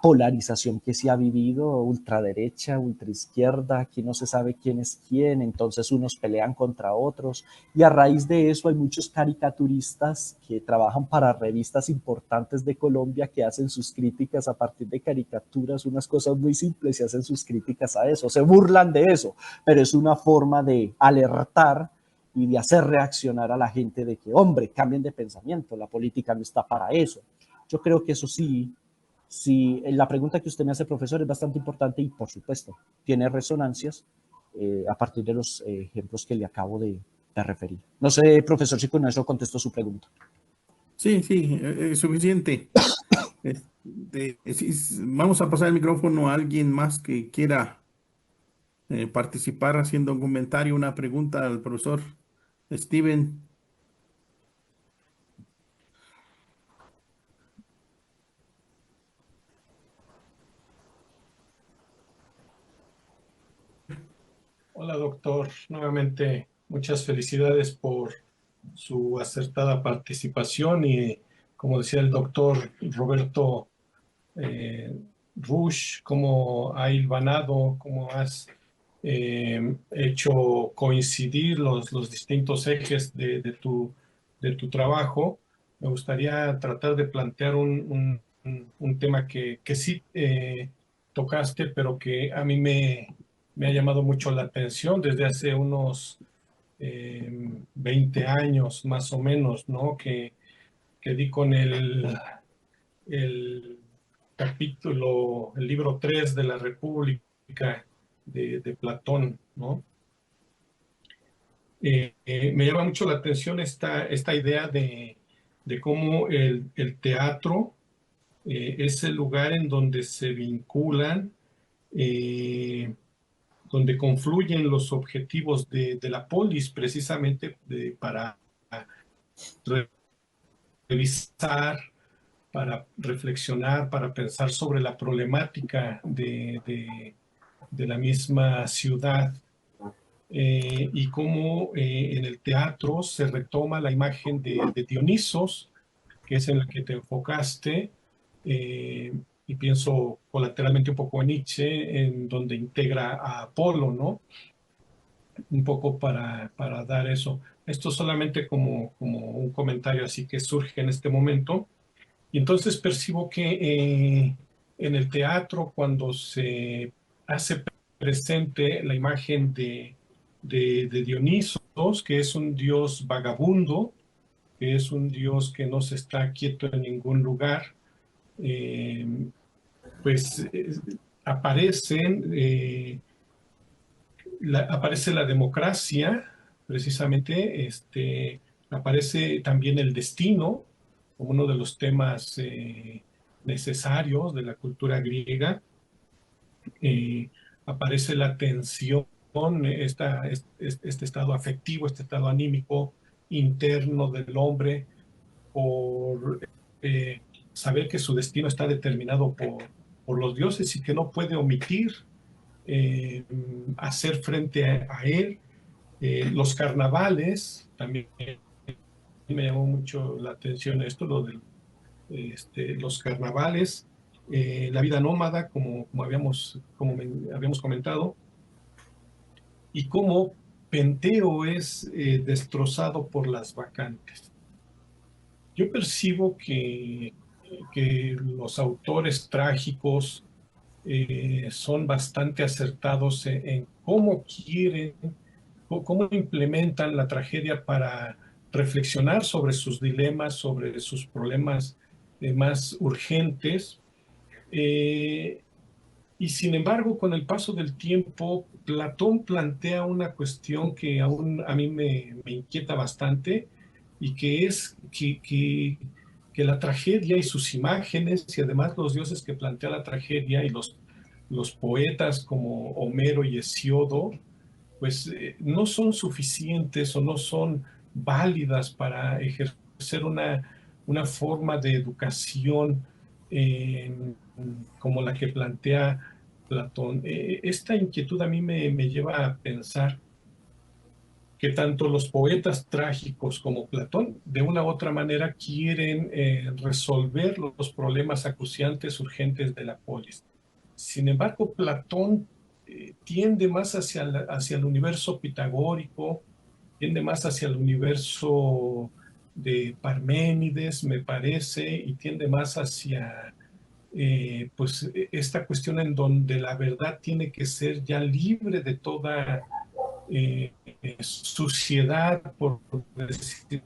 polarización que se ha vivido, ultraderecha, ultraizquierda, aquí no se sabe quién es quién, entonces unos pelean contra otros, y a raíz de eso hay muchos caricaturistas que trabajan para revistas importantes de Colombia que hacen sus críticas a partir de caricaturas, unas cosas muy simples, y hacen sus críticas a eso, se burlan de eso, pero es una forma de alertar y de hacer reaccionar a la gente de que, hombre, cambien de pensamiento, la política no está para eso. Yo creo que eso sí, sí, la pregunta que usted me hace, profesor, es bastante importante y, por supuesto, tiene resonancias a partir de los ejemplos que le acabo de referir. No sé, profesor, si con eso contesto su pregunta. Sí, sí, es suficiente. Vamos a pasar el micrófono a alguien más que quiera participar haciendo un comentario, una pregunta al profesor Steven. Hola, doctor. Nuevamente, muchas felicidades por su acertada participación y, como decía el doctor Roberto eh, Rush, cómo ha hilvanado, cómo has hecho coincidir los distintos ejes de tu trabajo. Me gustaría tratar de plantear un tema que sí tocaste, pero que a mí me ha llamado mucho la atención desde hace unos 20 años más o menos, ¿no? Que di con el capítulo, el libro 3 de la República de Platón, ¿no? Me llama mucho la atención esta idea de cómo el teatro es el lugar en donde se vinculan, eh, donde confluyen los objetivos de la polis precisamente para revisar, para reflexionar, para pensar sobre la problemática de la misma ciudad y cómo en el teatro se retoma la imagen de Dionisos, que es en la que te enfocaste, y pienso colateralmente un poco en Nietzsche, en donde integra a Apolo, ¿no? Un poco para dar eso. Esto solamente como un comentario así que surge en este momento. Y entonces percibo que en el teatro, cuando se hace presente la imagen de Dionisos, que es un dios vagabundo, que es un dios que no se está quieto en ningún lugar, eh, pues aparecen, aparece la democracia, precisamente, aparece también el destino como uno de los temas necesarios de la cultura griega, aparece la tensión, este estado afectivo, este estado anímico interno del hombre por saber que su destino está determinado por los dioses y que no puede omitir eh, hacer frente a él. Los carnavales, también me llamó mucho la atención esto, lo de los carnavales, la vida nómada, habíamos comentado, y cómo Penteo es destrozado por las bacantes. Yo percibo que los autores trágicos son bastante acertados en cómo quieren, cómo implementan la tragedia para reflexionar sobre sus dilemas, sobre sus problemas más urgentes. Eh, y sin embargo, con el paso del tiempo, Platón plantea una cuestión que aún a mí me inquieta bastante y que es que la tragedia y sus imágenes y además los dioses que plantea la tragedia y los poetas como Homero y Hesíodo, pues no son suficientes o no son válidas para ejercer una forma de educación eh, como la que plantea Platón. Esta inquietud a mí me lleva a pensar que tanto los poetas trágicos como Platón, de una u otra manera, quieren resolver los problemas acuciantes urgentes de la polis. Sin embargo, Platón tiende más hacia el universo pitagórico, tiende más hacia el universo de Parménides, me parece, y tiende más hacia pues esta cuestión en donde la verdad tiene que ser ya libre de toda suciedad, por decir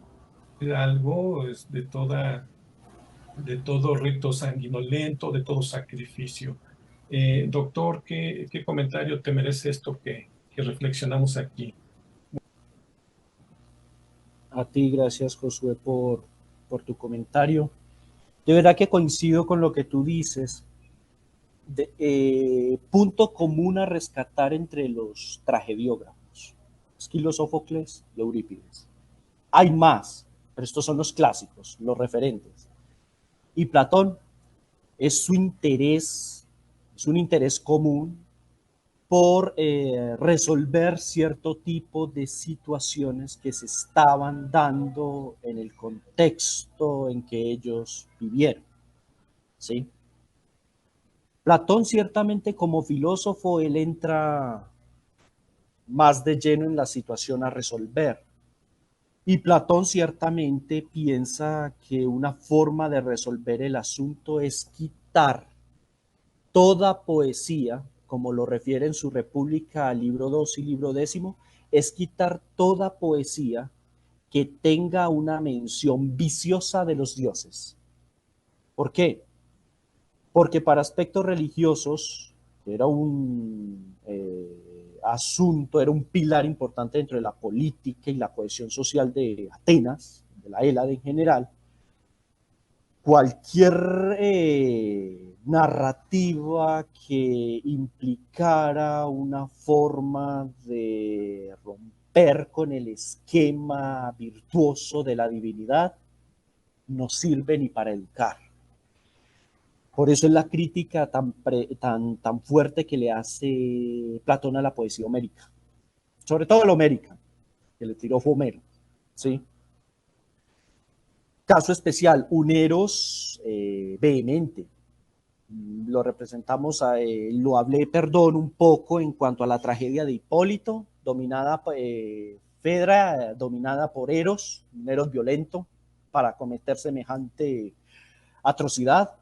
algo, de todo rito sanguinolento, de todo sacrificio. Doctor, ¿qué comentario te merece esto que reflexionamos aquí? A ti, gracias Josué por tu comentario. De verdad que coincido con lo que tú dices. Punto común a rescatar entre los tragediógrafos: Esquilo, Sófocles y Eurípides. Hay más, pero estos son los clásicos, los referentes. Y Platón es su interés, es un interés común por resolver cierto tipo de situaciones que se estaban dando en el contexto en que ellos vivieron, ¿sí? Platón, ciertamente, como filósofo, él entra más de lleno en la situación a resolver. Y Platón ciertamente piensa que una forma de resolver el asunto es quitar toda poesía, como lo refiere en su República, libro 2 y libro 10, es quitar toda poesía que tenga una mención viciosa de los dioses. ¿Por qué? Porque para aspectos religiosos era un asunto, era un pilar importante dentro de la política y la cohesión social de Atenas, de la Hélade en general. Cualquier narrativa que implicara una forma de romper con el esquema virtuoso de la divinidad no sirve ni para educar. Por eso es la crítica tan fuerte que le hace Platón a la poesía homérica, sobre todo la homérica, que le tiró Homero, ¿sí? Caso especial, un Eros vehemente. Lo representamos, lo hablé, perdón, un poco en cuanto a la tragedia de Hipólito, Fedra, dominada por Eros, un Eros violento para cometer semejante atrocidad.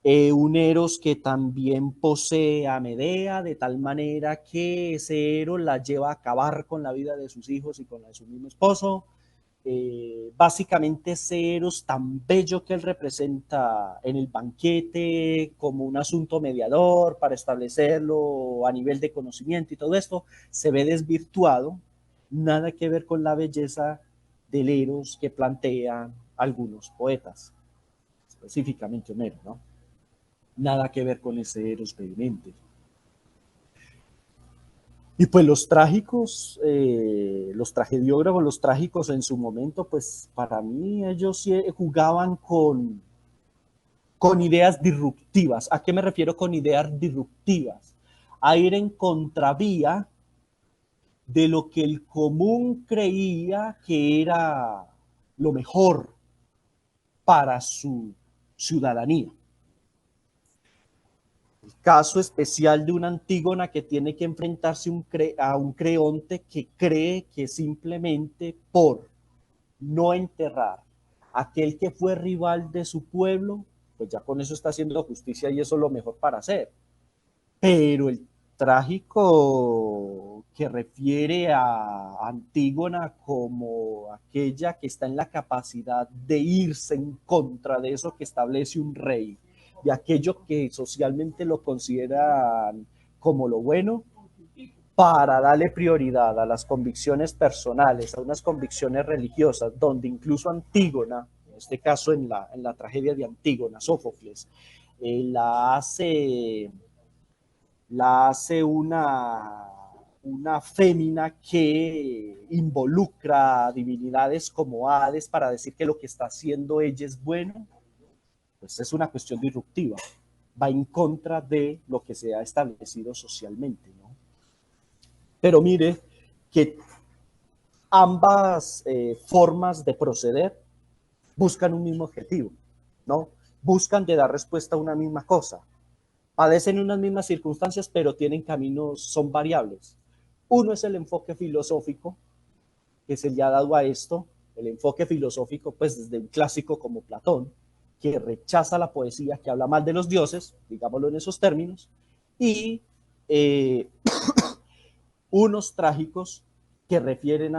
Un Eros que también posee a Medea, de tal manera que ese Eros la lleva a acabar con la vida de sus hijos y con la de su mismo esposo. Básicamente ese Eros tan bello que él representa en el banquete como un asunto mediador para establecerlo a nivel de conocimiento y todo esto, se ve desvirtuado, nada que ver con la belleza del Eros que plantean algunos poetas, específicamente Homero, ¿no? Nada que ver con ese Eros vehemente. Y pues los trágicos, los tragediógrafos, los trágicos en su momento, pues para mí ellos sí jugaban con ideas disruptivas. ¿A qué me refiero con ideas disruptivas? A ir en contravía de lo que el común creía que era lo mejor para su ciudadanía. El caso especial de una Antígona que tiene que enfrentarse a un Creonte que cree que simplemente por no enterrar a aquel que fue rival de su pueblo, pues ya con eso está haciendo justicia y eso es lo mejor para hacer. Pero el trágico que refiere a Antígona como aquella que está en la capacidad de irse en contra de eso que establece un rey, de aquello que socialmente lo consideran como lo bueno, para darle prioridad a las convicciones personales, a unas convicciones religiosas, donde incluso Antígona, en este caso en la tragedia de Antígona, Sófocles, la hace una fémina que involucra divinidades como Hades para decir que lo que está haciendo ella es bueno, pues es una cuestión disruptiva, va en contra de lo que se ha establecido socialmente, ¿no? Pero mire que ambas formas de proceder buscan un mismo objetivo, ¿no? Buscan de dar respuesta a una misma cosa. Padecen unas mismas circunstancias, pero tienen caminos, son variables. Uno es el enfoque filosófico, que se le ha dado a esto, el enfoque filosófico, pues desde un clásico como Platón, que rechaza la poesía, que habla mal de los dioses, digámoslo en esos términos, y unos trágicos que refieren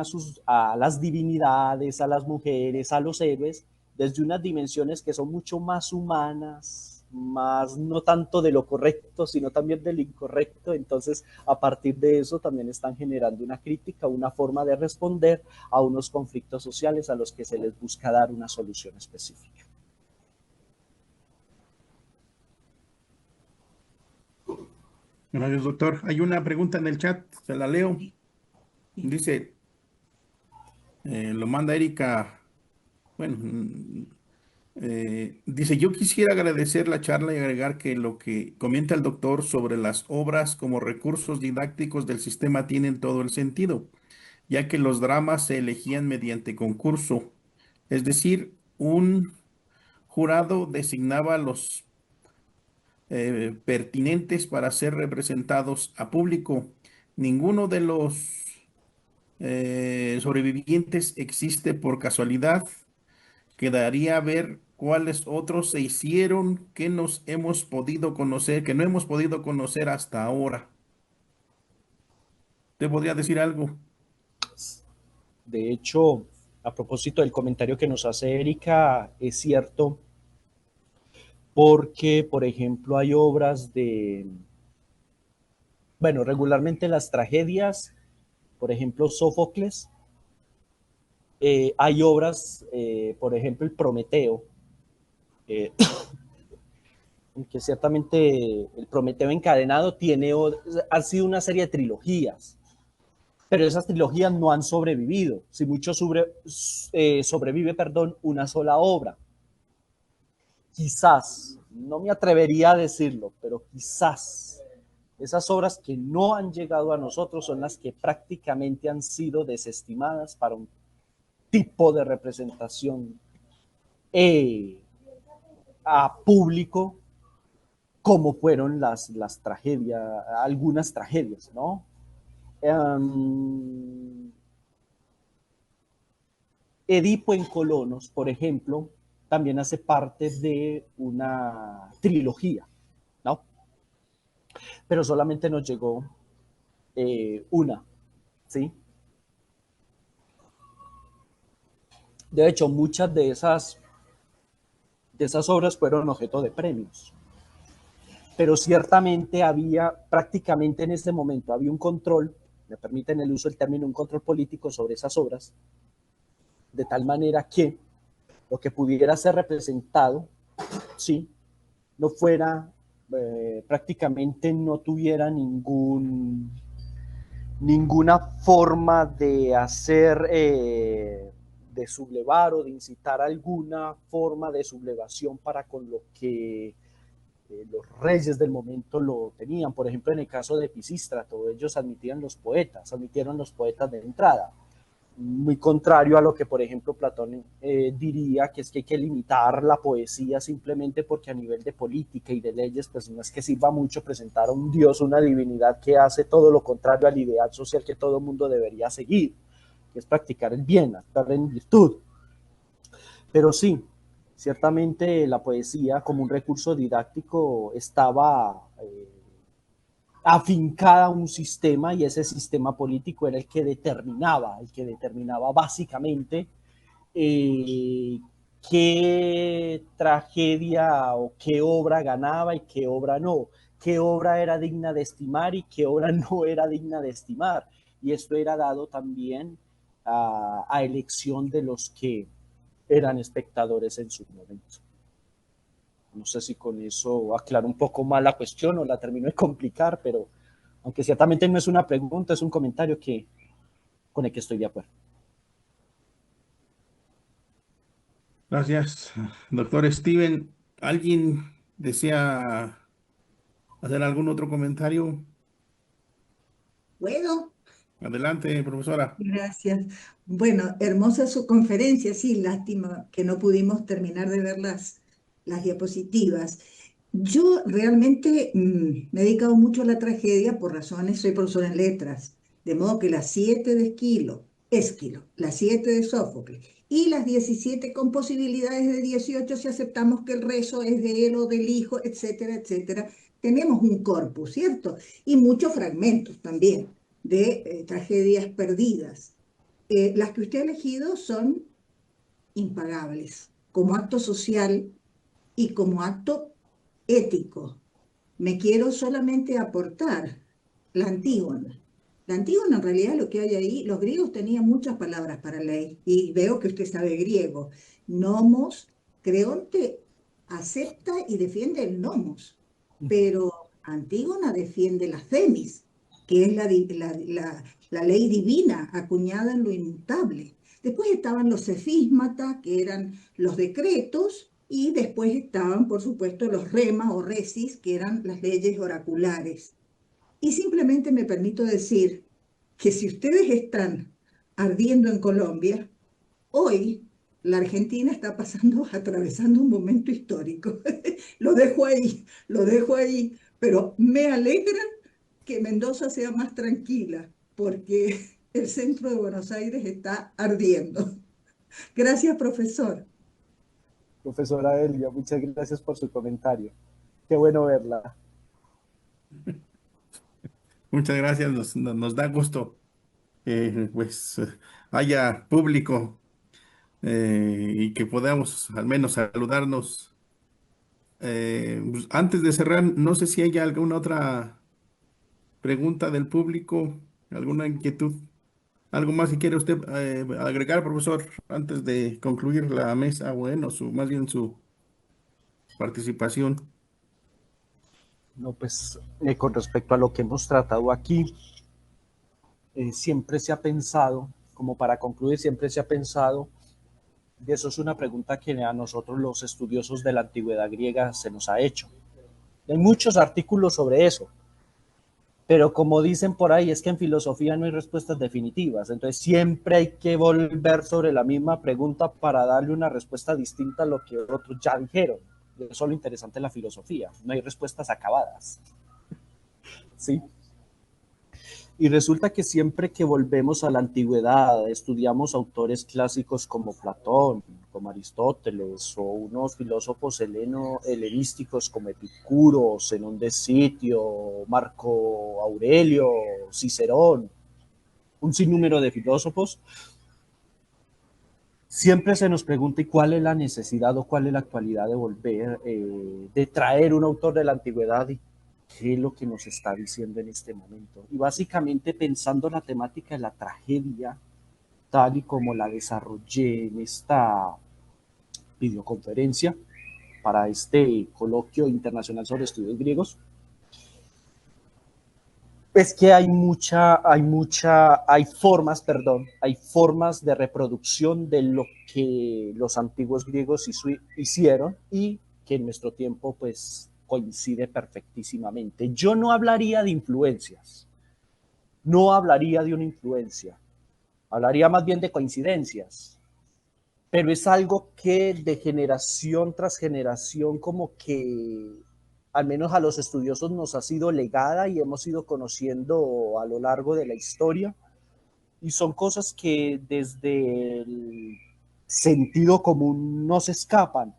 a las divinidades, a las mujeres, a los héroes, desde unas dimensiones que son mucho más humanas, más no tanto de lo correcto, sino también de lo incorrecto. Entonces, a partir de eso también están generando una crítica, una forma de responder a unos conflictos sociales a los que se les busca dar una solución específica. Gracias, doctor. Hay una pregunta en el chat, se la leo. Dice, lo manda Erika. Bueno, dice, yo quisiera agradecer la charla y agregar que lo que comenta el doctor sobre las obras como recursos didácticos del sistema tienen todo el sentido, ya que los dramas se elegían mediante concurso. Es decir, un jurado designaba a los pertinentes para ser representados a público. Ninguno de los sobrevivientes existe por casualidad. Quedaría ver cuáles otros se hicieron que nos hemos podido conocer, que no hemos podido conocer hasta ahora. ¿Te podría decir algo? De hecho, a propósito del comentario que nos hace Erika, es cierto, porque, por ejemplo, hay obras bueno, regularmente las tragedias, por ejemplo, Sófocles, hay obras, por ejemplo, el Prometeo, eh, que ciertamente el Prometeo encadenado ha sido una serie de trilogías, pero esas trilogías no han sobrevivido. Si mucho sobrevive, perdón, una sola obra. Quizás, no me atrevería a decirlo, pero quizás esas obras que no han llegado a nosotros son las que prácticamente han sido desestimadas para un tipo de representación a público, como fueron las tragedias, algunas tragedias, ¿no? Edipo en Colonos, por ejemplo, también hace parte de una trilogía, ¿no? Pero solamente nos llegó una, ¿sí? De hecho, muchas de esas obras fueron objeto de premios. Pero ciertamente prácticamente en ese momento, había un control, me permiten el uso del término, un control político sobre esas obras, de tal manera que lo que pudiera ser representado, sí, no fuera, prácticamente no tuviera ninguna forma de hacer, de sublevar o de incitar alguna forma de sublevación para con lo que los reyes del momento lo tenían. Por ejemplo, en el caso de Pisístrato, ellos admitieron los poetas de entrada. Muy contrario a lo que, por ejemplo, Platón diría, que es que hay que limitar la poesía simplemente porque a nivel de política y de leyes, pues no es que sirva mucho presentar a un dios, una divinidad que hace todo lo contrario al ideal social que todo mundo debería seguir, que es practicar el bien, actuar en virtud. Pero sí, ciertamente la poesía como un recurso didáctico estaba afincada a un sistema, y ese sistema político era el que determinaba básicamente qué tragedia o qué obra ganaba y qué obra no, qué obra era digna de estimar y qué obra no era digna de estimar. Y esto era dado también a elección de los que eran espectadores en su momento. No sé si con eso aclaro un poco más la cuestión o la termino de complicar, pero aunque ciertamente no es una pregunta, es un comentario con el que estoy de acuerdo. Gracias, doctor Steven. ¿Alguien desea hacer algún otro comentario? ¿Puedo? Adelante, profesora. Gracias. Bueno, hermosa su conferencia, sí, lástima que no pudimos terminar de ver las diapositivas. Yo realmente me he dedicado mucho a la tragedia por razones, soy profesora en letras, de modo que las 7 de Ésquilo, las 7 de Sófocles y las 17 con posibilidades de 18 si aceptamos que el rezo es de él o del hijo, etcétera, etcétera. Tenemos un corpus, ¿cierto? Y muchos fragmentos también de tragedias perdidas. Las que usted ha elegido son impagables como acto social y como acto ético. Me quiero solamente aportar la Antígona. La Antígona, en realidad, lo que hay ahí, los griegos tenían muchas palabras para ley, y veo que usted sabe griego. Nomos, Creonte acepta y defiende el nomos, pero Antígona defiende la themis, que es la ley divina acuñada en lo inmutable. Después estaban los sefísmatas, que eran los decretos, y después estaban, por supuesto, los remas o resis, que eran las leyes oraculares. Y simplemente me permito decir que si ustedes están ardiendo en Colombia, hoy la Argentina está atravesando un momento histórico. Lo dejo ahí, pero me alegra que Mendoza sea más tranquila, porque el centro de Buenos Aires está ardiendo. Gracias, profesor. Profesora Elia, muchas gracias por su comentario. Qué bueno verla. Muchas gracias, nos da gusto que pues haya público y que podamos al menos saludarnos. Pues, antes de cerrar, no sé si hay alguna otra pregunta del público, alguna inquietud, algo más que quiere usted agregar, profesor, antes de concluir la mesa, bueno, más bien su participación. No, pues con respecto a lo que hemos tratado aquí, siempre se ha pensado, como para concluir, siempre se ha pensado, y eso es una pregunta que a nosotros los estudiosos de la antigüedad griega se nos ha hecho. Hay muchos artículos sobre eso, pero como dicen por ahí, es que en filosofía no hay respuestas definitivas, entonces siempre hay que volver sobre la misma pregunta para darle una respuesta distinta a lo que otros ya dijeron. Eso es lo interesante de la filosofía, no hay respuestas acabadas. ¿Sí? Y resulta que siempre que volvemos a la antigüedad, estudiamos autores clásicos como Platón, como Aristóteles, o unos filósofos helenísticos como Epicuro, Zenón de Sitio, Marco Aurelio, Cicerón, un sinnúmero de filósofos, siempre se nos pregunta ¿y cuál es la necesidad o cuál es la actualidad de volver, de traer un autor de la antigüedad y qué es lo que nos está diciendo en este momento? Y básicamente pensando la temática de la tragedia, tal y como la desarrollé en esta videoconferencia para este coloquio internacional sobre estudios griegos, es que hay formas de reproducción de lo que los antiguos griegos hicieron y que en nuestro tiempo pues coincide perfectísimamente. Yo no hablaría de influencias, no hablaría de una influencia, hablaría más bien de coincidencias, pero es algo que de generación tras generación como que al menos a los estudiosos nos ha sido legada y hemos ido conociendo a lo largo de la historia, y son cosas que desde el sentido común no se escapan.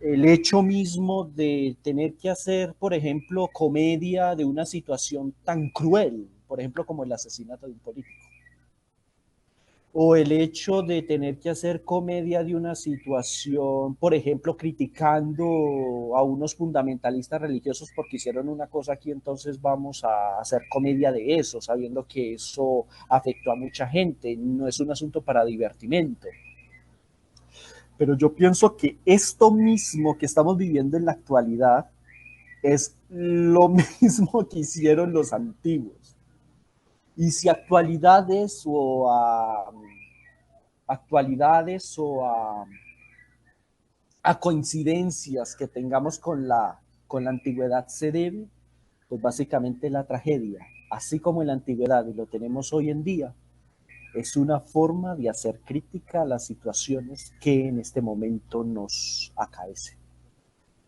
El hecho mismo de tener que hacer, por ejemplo, comedia de una situación tan cruel, por ejemplo, como el asesinato de un político, o el hecho de tener que hacer comedia de una situación, por ejemplo, criticando a unos fundamentalistas religiosos porque hicieron una cosa aquí, entonces vamos a hacer comedia de eso, sabiendo que eso afectó a mucha gente, no es un asunto para divertimento. Pero yo pienso que esto mismo que estamos viviendo en la actualidad es lo mismo que hicieron los antiguos. Y si actualidades o a coincidencias que tengamos con la antigüedad se debe, pues básicamente la tragedia, así como en la antigüedad y lo tenemos hoy en día, es una forma de hacer crítica a las situaciones que en este momento nos acaecen.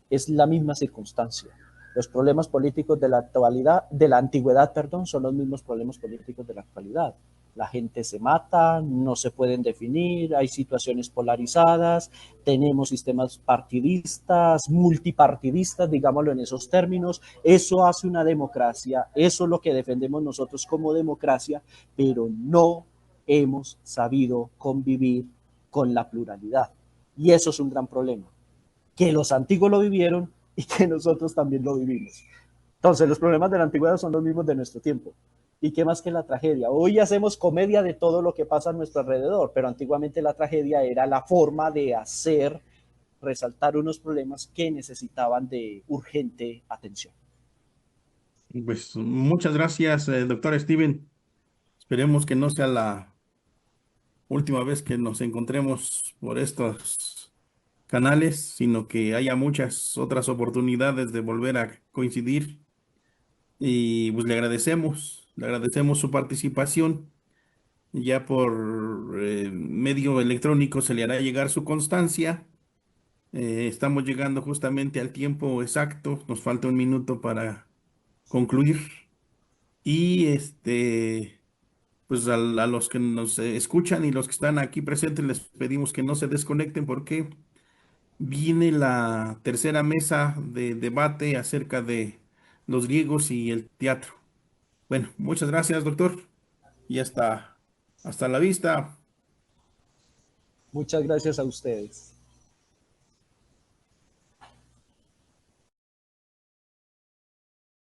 Es la misma circunstancia. Los problemas políticos de la antigüedad, son los mismos problemas políticos de la actualidad. La gente se mata, no se pueden definir, hay situaciones polarizadas, tenemos sistemas partidistas, multipartidistas, digámoslo en esos términos. Eso hace una democracia, eso es lo que defendemos nosotros como democracia, pero no hemos sabido convivir con la pluralidad. Y eso es un gran problema, que los antiguos lo vivieron y que nosotros también lo vivimos. Entonces, los problemas de la antigüedad son los mismos de nuestro tiempo. ¿Y qué más que la tragedia? Hoy hacemos comedia de todo lo que pasa a nuestro alrededor, pero antiguamente la tragedia era la forma de hacer resaltar unos problemas que necesitaban de urgente atención. Pues muchas gracias, doctor Steven. Esperemos que no sea la última vez que nos encontremos por estos canales, sino que haya muchas otras oportunidades de volver a coincidir. Y pues le agradecemos su participación. Ya por medio electrónico se le hará llegar su constancia. Estamos llegando justamente al tiempo exacto. Nos falta un minuto para concluir. Y pues a los que nos escuchan y los que están aquí presentes les pedimos que no se desconecten porque viene la tercera mesa de debate acerca de los griegos y el teatro. Bueno, muchas gracias, doctor. Y hasta la vista. Muchas gracias a ustedes.